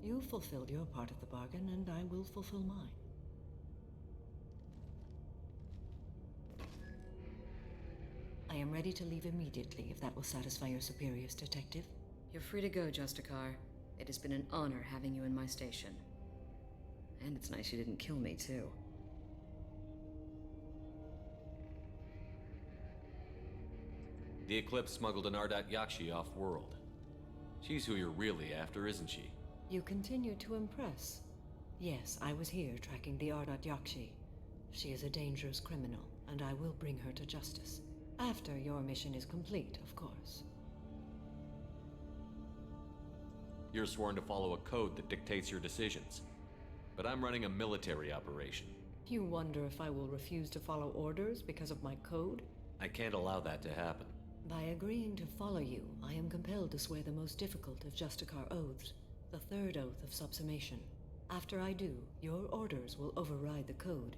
You fulfilled your part of the bargain, and I will fulfill mine. I am ready to leave immediately, if that will satisfy your superiors, Detective. You're free to go, Justicar. It has been an honor having you in my station. And it's nice you didn't kill me, too. The Eclipse smuggled an Ardat Yakshi off-world. She's who you're really after, isn't she? You continue to impress. Yes, I was here tracking the Ardat Yakshi. She is a dangerous criminal, and I will bring her to justice. After your mission is complete, of course. You're sworn to follow a code that dictates your decisions. But I'm running a military operation. You wonder if I will refuse to follow orders because of my code? I can't allow that to happen. By agreeing to follow you, I am compelled to swear the most difficult of Justicar oaths, the third oath of subsumation. After I do, your orders will override the code.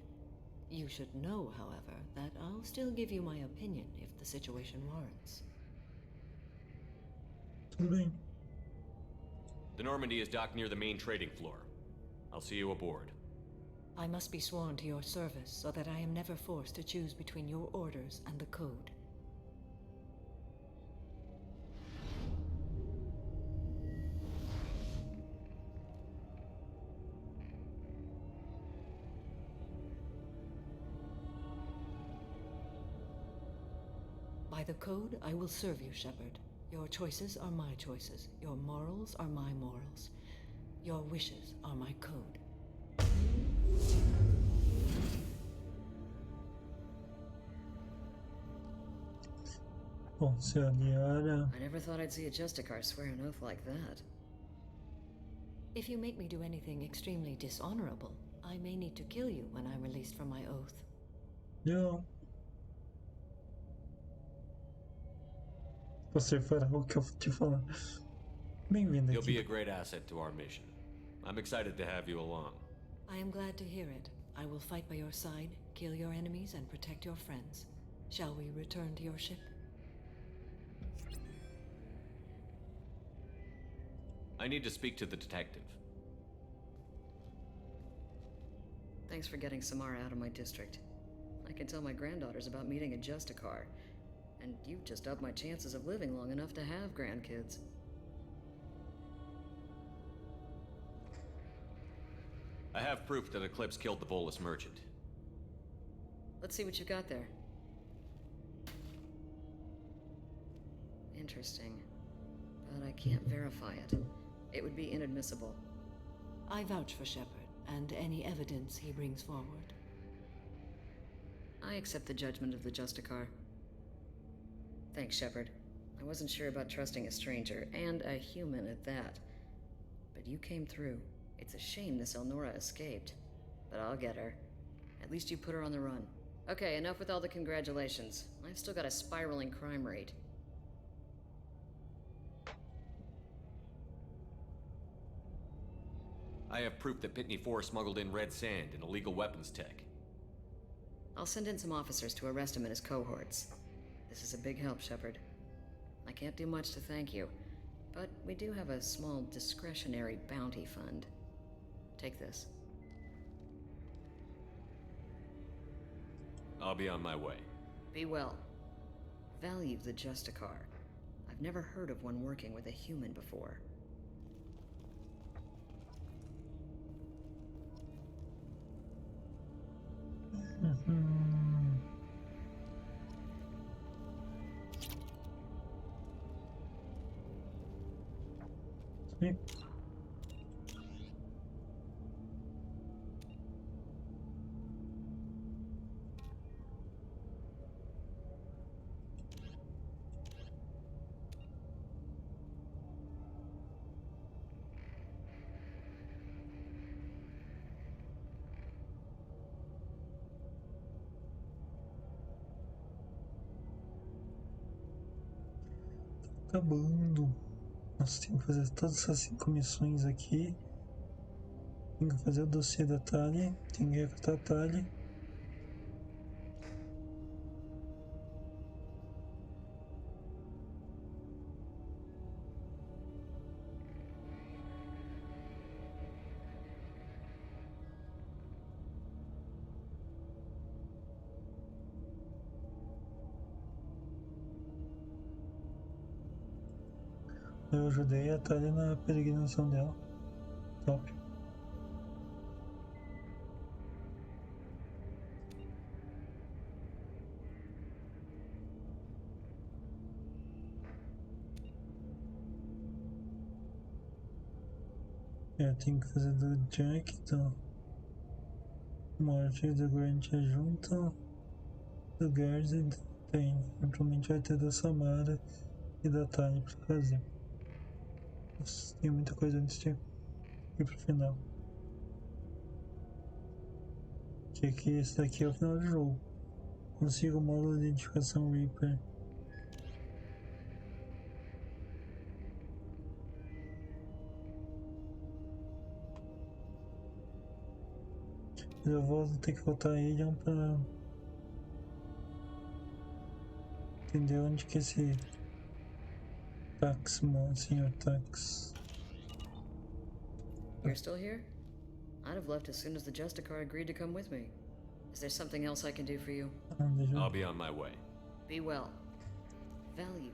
You should know, however, that I'll still give you my opinion if the situation warrants. The Normandy is docked near the main trading floor. I'll see you aboard. I must be sworn to your service so that I am never forced to choose between your orders and the code. By the code, I will serve you, Shepard. Your choices are my choices. Your morals are my morals. Your wishes are my code. Bom, se aliar. I never thought I'd see a Justicar swear an oath like that. If you make me do anything extremely dishonorable, I may need to kill you when I'm released from my oath. Yeah. Você fará o que eu te falar. Bem-vindo aqui. You'll be a great asset to our mission. I'm excited to have you along. I am glad to hear it. I will fight by your side, kill your enemies, and protect your friends. Shall we return to your ship? I need to speak to the detective. Thanks for getting Samara out of my district. I can tell my granddaughters about meeting a Justicar. And you've just upped my chances of living long enough to have grandkids. I have proof that Eclipse killed the Volus merchant. Let's see what you got there. Interesting. But I can't verify it. It would be inadmissible. I vouch for Shepard, and any evidence he brings forward. I accept the judgment of the Justicar. Thanks, Shepard. I wasn't sure about trusting a stranger, and a human at that. But you came through. It's a shame this Elnora escaped. But I'll get her. At least you put her on the run. Okay, enough with all the congratulations. I've still got a spiraling crime rate. I have proof that Pitney 4 smuggled in red sand and illegal weapons tech. I'll send in some officers to arrest him and his cohorts. This is a big help, Shepard. I can't do much to thank you, but we do have a small discretionary bounty fund. Take this. I'll be on my way. Be well. Value the Justicar. I've never heard of one working with a human before. Sim. Acabando. Nossa, tem que fazer todas essas 5 missões aqui. Tem que fazer o dossiê da Tali. Tem que recrutar a Tali. Eu ajudei a Thalia na peregrinação dela. Top. Eu tenho que fazer do Jack, então. Morte do Grant é junto. Do Guards e Tem, provavelmente vai ter da Samara e da Tânia pra fazer. Nossa, tem muita coisa antes de ir pro final. Que esse daqui é o final do jogo. Consiga o módulo de identificação Reaper. Eu vou ter que voltar a Alien pra entender onde que esse senhor Tax. You're still here? I'd have left as soon as the Justicar agreed to come with me. Is there something else I can do for you? I'll be on my way. Be well. Value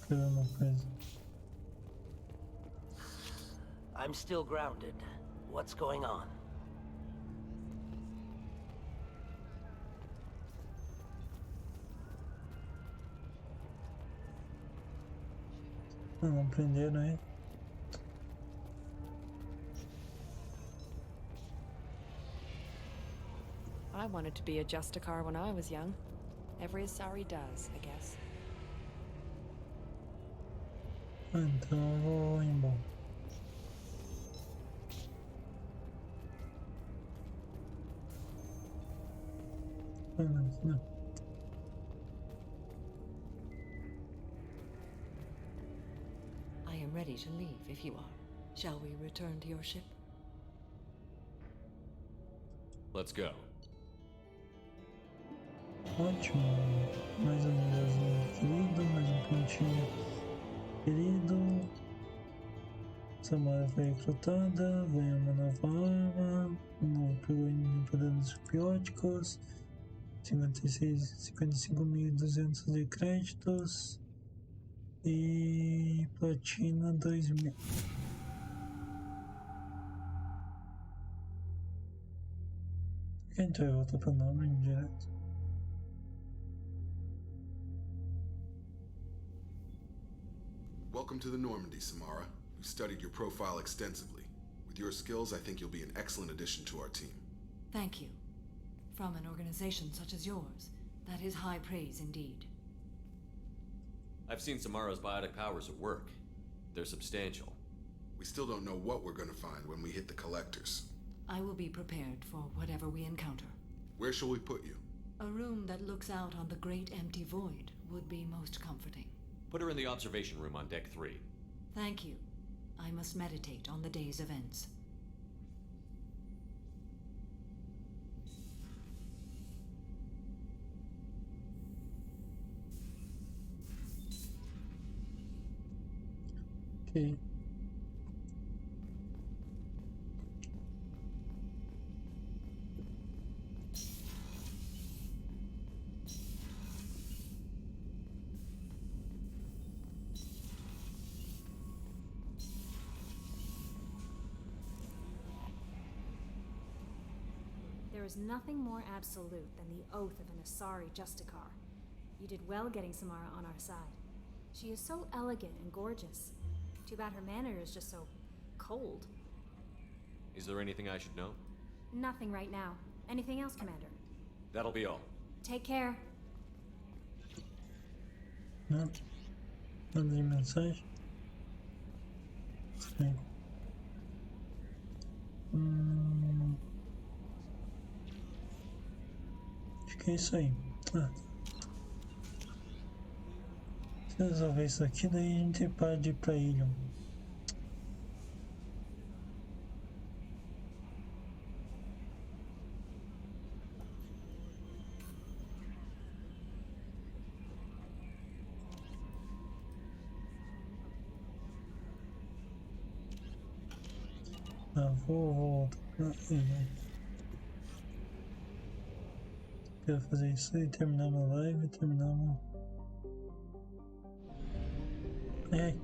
the... Uma coisa. I'm still grounded. What's going on? Não prenderam aí. I wanted to be a Justicar when I was young. Every Asari does, I guess. Então eu vou embora. Não. I am ready to leave if you are. Shall we return to your ship? Let's go. Ótimo. Mais um nívelzinho querido, mais um pontinho querido. Samara foi recrutada, ganhou uma nova arma, um novo plugin de danos bióticos, 55.200 de créditos e platina 2.000. Quem a gente vai voltar para o nome direto? Welcome to the Normandy, Samara. We've studied your profile extensively. With your skills, I think you'll be an excellent addition to our team. Thank you. From an organization such as yours, that is high praise indeed. I've seen Samara's biotic powers at work. They're substantial. We still don't know what we're gonna find when we hit the collectors. I will be prepared for whatever we encounter. Where shall we put you? A room that looks out on the great empty void would be most comforting. Put her in the observation room on deck 3. Thank you. I must meditate on the day's events. Okay. There is nothing more absolute than the oath of an Asari Justicar. You did well getting Samara on our side. She is so elegant and gorgeous. Too bad her manner is just so cold. Is there anything I should know? Nothing right now. Anything else, Commander? That'll be all. Take care. Não. Mandei mensagem. Sim. Acho que é isso aí. Se eu resolver isso aqui, daí a gente pode ir pra ilha. Vou voltar pra ilha. Quero fazer isso aí, terminamos a live, terminamos. Ai.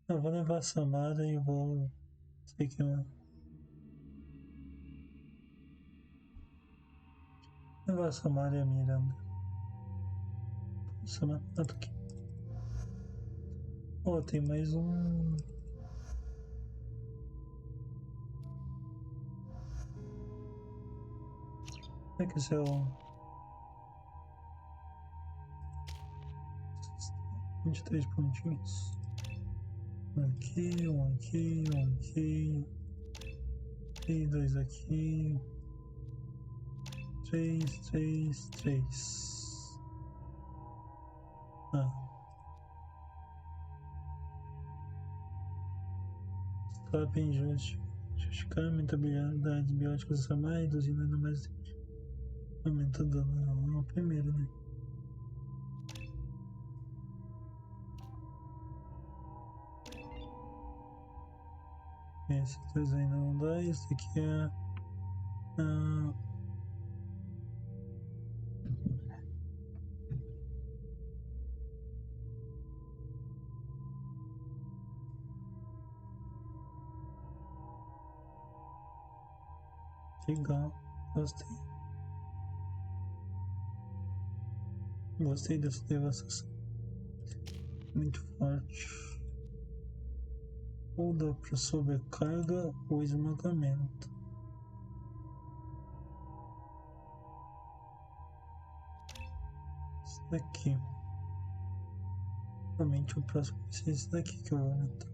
Eu vou levar a Samara e vou. Sei que eu. Levar a Samara e a Miranda. Samara, tá aqui. Ó, tem mais um. Será que esse é o 23 pontinhos? Um aqui, um aqui, um aqui. E dois aqui. 3, 3, 3. Ah. Top em justificar, aumenta a habilidades bióticas a mais, reduzindo ainda mais. Aumenta o dano. É o primeiro, né? Esse 2 ainda não dá. Esse aqui é. Legal, gostei. Gostei dessa devastação. Muito forte. Ou dá para sobrecarga ou esmagamento. Esse daqui. Realmente o próximo vai ser esse daqui que eu vou aumentar.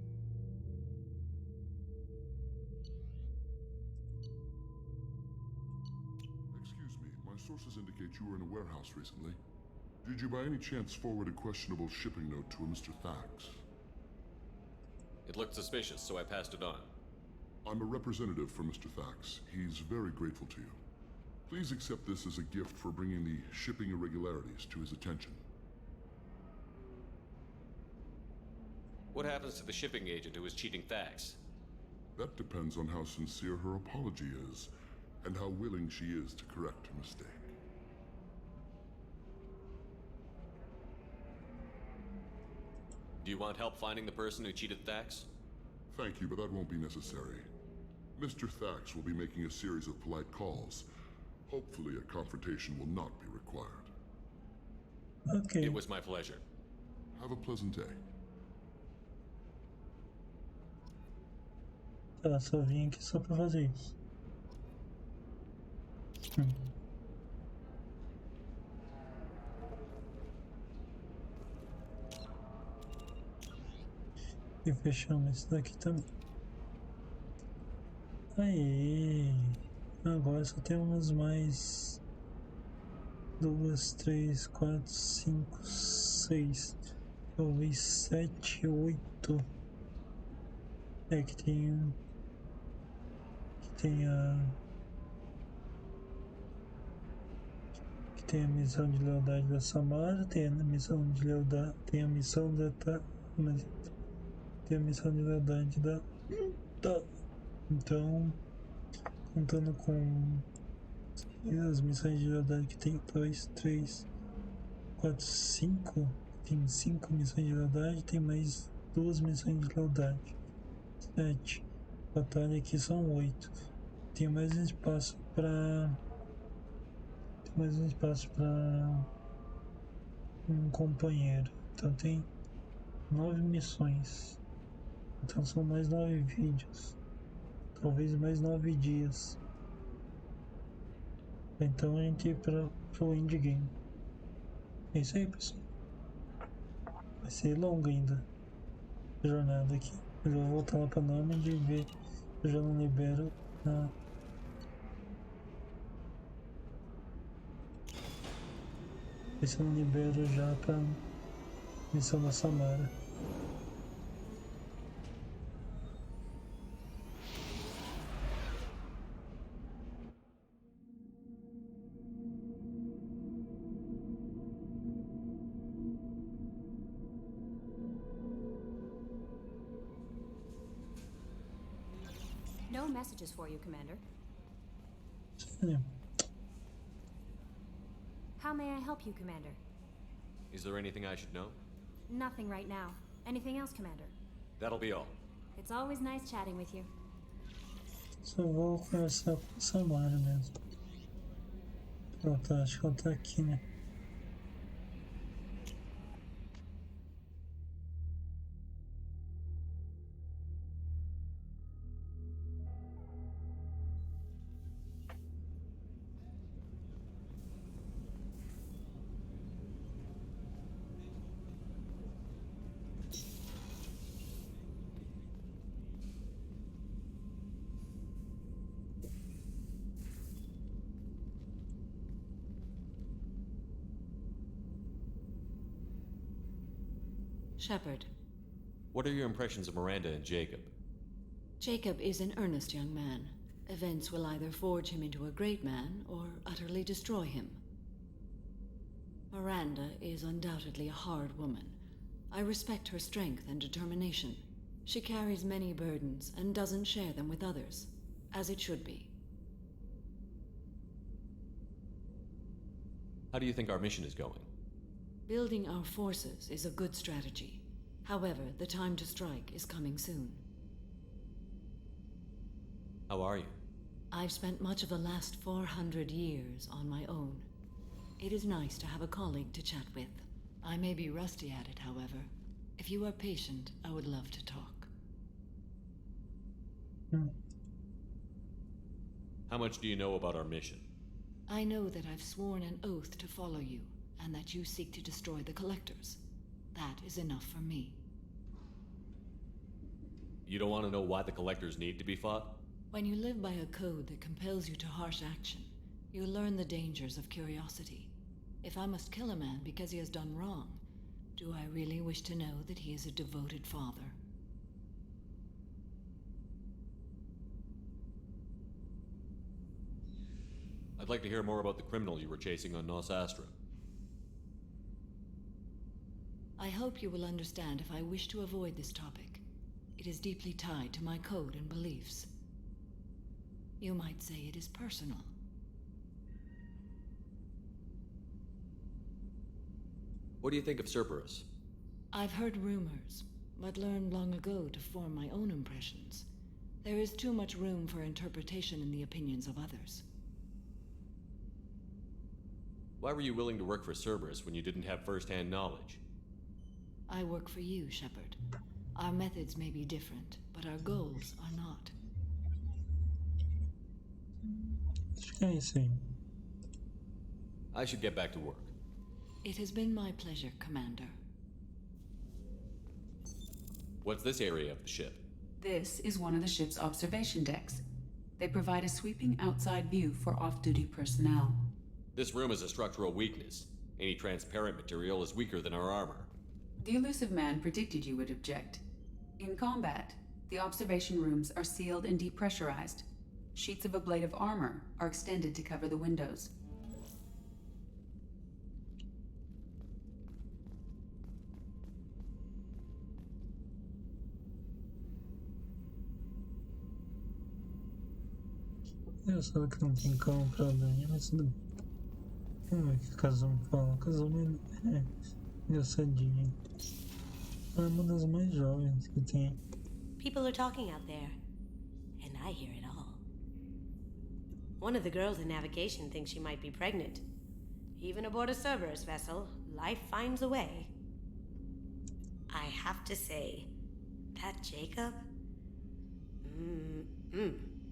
Excuse me, my sources indicate you were in a warehouse recently. Did you by any chance forward a questionable shipping note to a Mr. Thax? It looked suspicious, so I passed it on. I'm a representative for Mr. Thax. He's very grateful to you. Please accept this as a gift for bringing the shipping irregularities to his attention. What happens to the shipping agent who was cheating Thax? That depends on how sincere her apology is, and how willing she is to correct her mistake. Do you want help finding the person who cheated Thax? Thank you, but that won't be necessary. Mr. Thax will be making a series of polite calls. Hopefully a confrontation will not be required. Okay. It was my pleasure. Have a pleasant day. Tá, só vim aqui só pra fazer isso. E fechamos esse daqui também. Aí, agora só temos mais 2, 3, 4, 5, 6, talvez 7, 8. É que tem a missão de lealdade da Samara, tem a missão de lealdade, tem a missão da tem a missão de lealdade da então, contando com as missões de lealdade que tem 2, 3, 4, 5, tem 5 missões de lealdade, tem mais 2 missões de lealdade, 7. O total aqui são 8. Tem mais espaço para um companheiro. Então tem 9 missões. Então são mais 9 vídeos. Talvez mais 9 dias. Então a gente ir para o endgame. É isso aí, pessoal. Vai ser longa ainda a jornada aqui. Eu vou voltar lá para Nômade e ver se eu já não libero ver se eu não libero já pra missão da Samara. No messages for you, Commander. Sim. How may I help you, Commander? Is there anything I should know? Nothing right now. Anything else, Commander? That'll be all. It's always nice chatting with you. Só vou conversar com a Samara mesmo. Acho que ela tá aqui, né? Shepard. What are your impressions of Miranda and Jacob? Jacob is an earnest young man. Events will either forge him into a great man or utterly destroy him. Miranda is undoubtedly a hard woman. I respect her strength and determination. She carries many burdens and doesn't share them with others, as it should be. How do you think our mission is going? Building our forces is a good strategy. However, the time to strike is coming soon. How are you? I've spent much of the last 400 years on my own. It is nice to have a colleague to chat with. I may be rusty at it, however. If you are patient, I would love to talk. How much do you know about our mission? I know that I've sworn an oath to follow you, and that you seek to destroy the Collectors. That is enough for me. You don't want to know why the Collectors need to be fought? When you live by a code that compels you to harsh action, you learn the dangers of curiosity. If I must kill a man because he has done wrong, do I really wish to know that he is a devoted father? I'd like to hear more about the criminal you were chasing on Nos Astra. I hope you will understand if I wish to avoid this topic. It is deeply tied to my code and beliefs. You might say it is personal. What do you think of Cerberus? I've heard rumors, but learned long ago to form my own impressions. There is too much room for interpretation in the opinions of others. Why were you willing to work for Cerberus when you didn't have first-hand knowledge? I work for you, Shepard. Our methods may be different, but our goals are not. I should get back to work. It has been my pleasure, Commander. What's this area of the ship? This is one of the ship's observation decks. They provide a sweeping outside view for off-duty personnel. This room is a structural weakness. Any transparent material is weaker than our armor. The elusive man predicted you would object. In combat, the observation rooms are sealed and depressurized. Sheets of ablative armor are extended to cover the windows. Eu sei que não tem cão pra dar, mas tudo bem. Como é que Kazumi fala? Kazumi é engraçadinha. É uma das mais jovens que tem. People are talking out there, and I hear it all. One of the girls in navigation thinks she might be pregnant. Even aboard a Cerberus vessel, life finds a way. I have to say, that Jacob?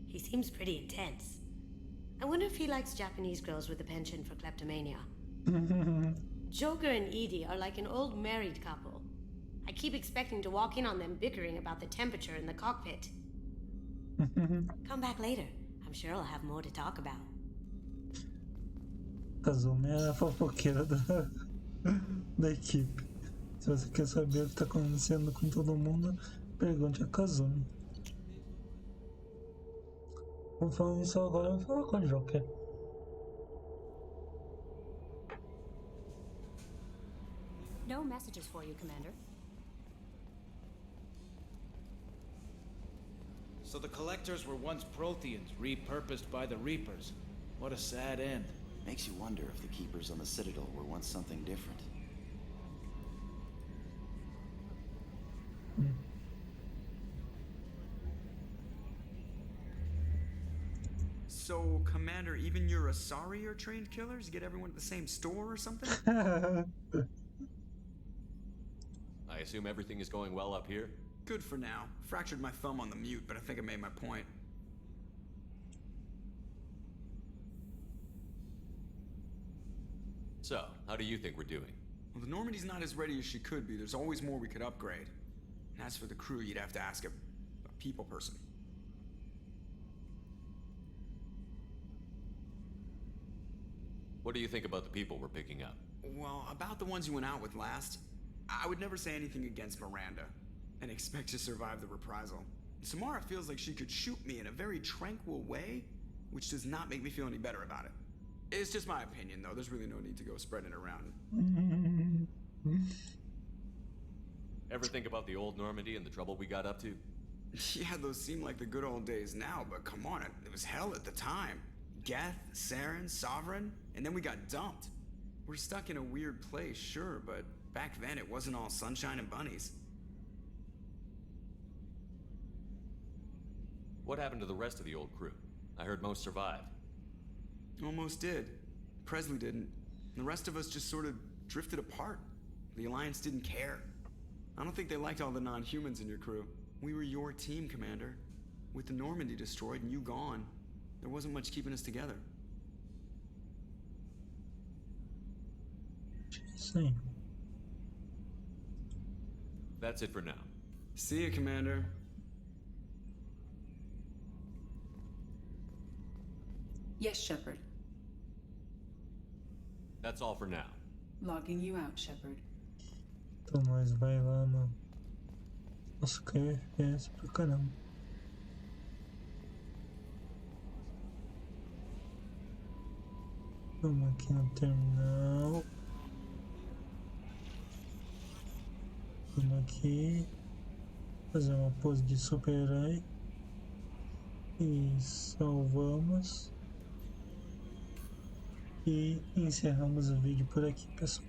He seems pretty intense. I wonder if he likes Japanese girls with a penchant for kleptomania. Joker and Edie are like an old married couple. I keep expecting to walk in on them bickering about the temperature in the cockpit. Come back later. I'm sure I'll have more to talk about. Kazumi é a fofoqueira da equipe. Se você quer saber o que tá acontecendo com todo mundo, pergunte a Kazumi. Vamos falar isso agora, vamos falar com o Joker. No messages for you, Commander. So the Collectors were once Protheans, repurposed by the Reapers. What a sad end. Makes you wonder if the Keepers on the Citadel were once something different. So, Commander, even your Asari are trained killers? Get everyone at the same store or something? I assume everything is going well up here? Good for now. Fractured my thumb on the mute, but I think I made my point. So, how do you think we're doing? Well, the Normandy's not as ready as she could be. There's always more we could upgrade. And as for the crew, you'd have to ask a people person. What do you think about the people we're picking up? Well, about the ones you went out with last. I would never say anything against Miranda and expect to survive the reprisal. Samara feels like she could shoot me in a very tranquil way, which does not make me feel any better about it. It's just my opinion, though. There's really no need to go spreading it around. Ever think about the old Normandy and the trouble we got up to? Yeah, those seem like the good old days now, but come on, it was hell at the time. Geth, Saren, Sovereign, and then we got dumped. We're stuck in a weird place, sure, but back then it wasn't all sunshine and bunnies. What happened to the rest of the old crew? I heard most survived. Almost did. Presley didn't. The rest of us just sort of drifted apart. The Alliance didn't care. I don't think they liked all the non-humans in your crew. We were your team, Commander. With the Normandy destroyed and you gone, there wasn't much keeping us together. Sim. That's it for now. See you, Commander. Yes, Shepard. That's all for now. Logging you out, Shepard. Então nós vai lá no... Nossa, caiu FPS pra caramba. Vamos aqui no terminal. Vamos aqui. Fazer uma pose de super-herói. E salvamos. E encerramos o vídeo por aqui, pessoal.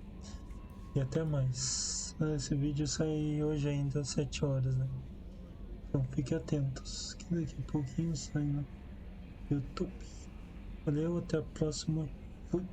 E até mais. Esse vídeo sai hoje ainda às 7 horas, né? Então fiquem atentos, que daqui a pouquinho sai no YouTube. Valeu, até a próxima. Fui.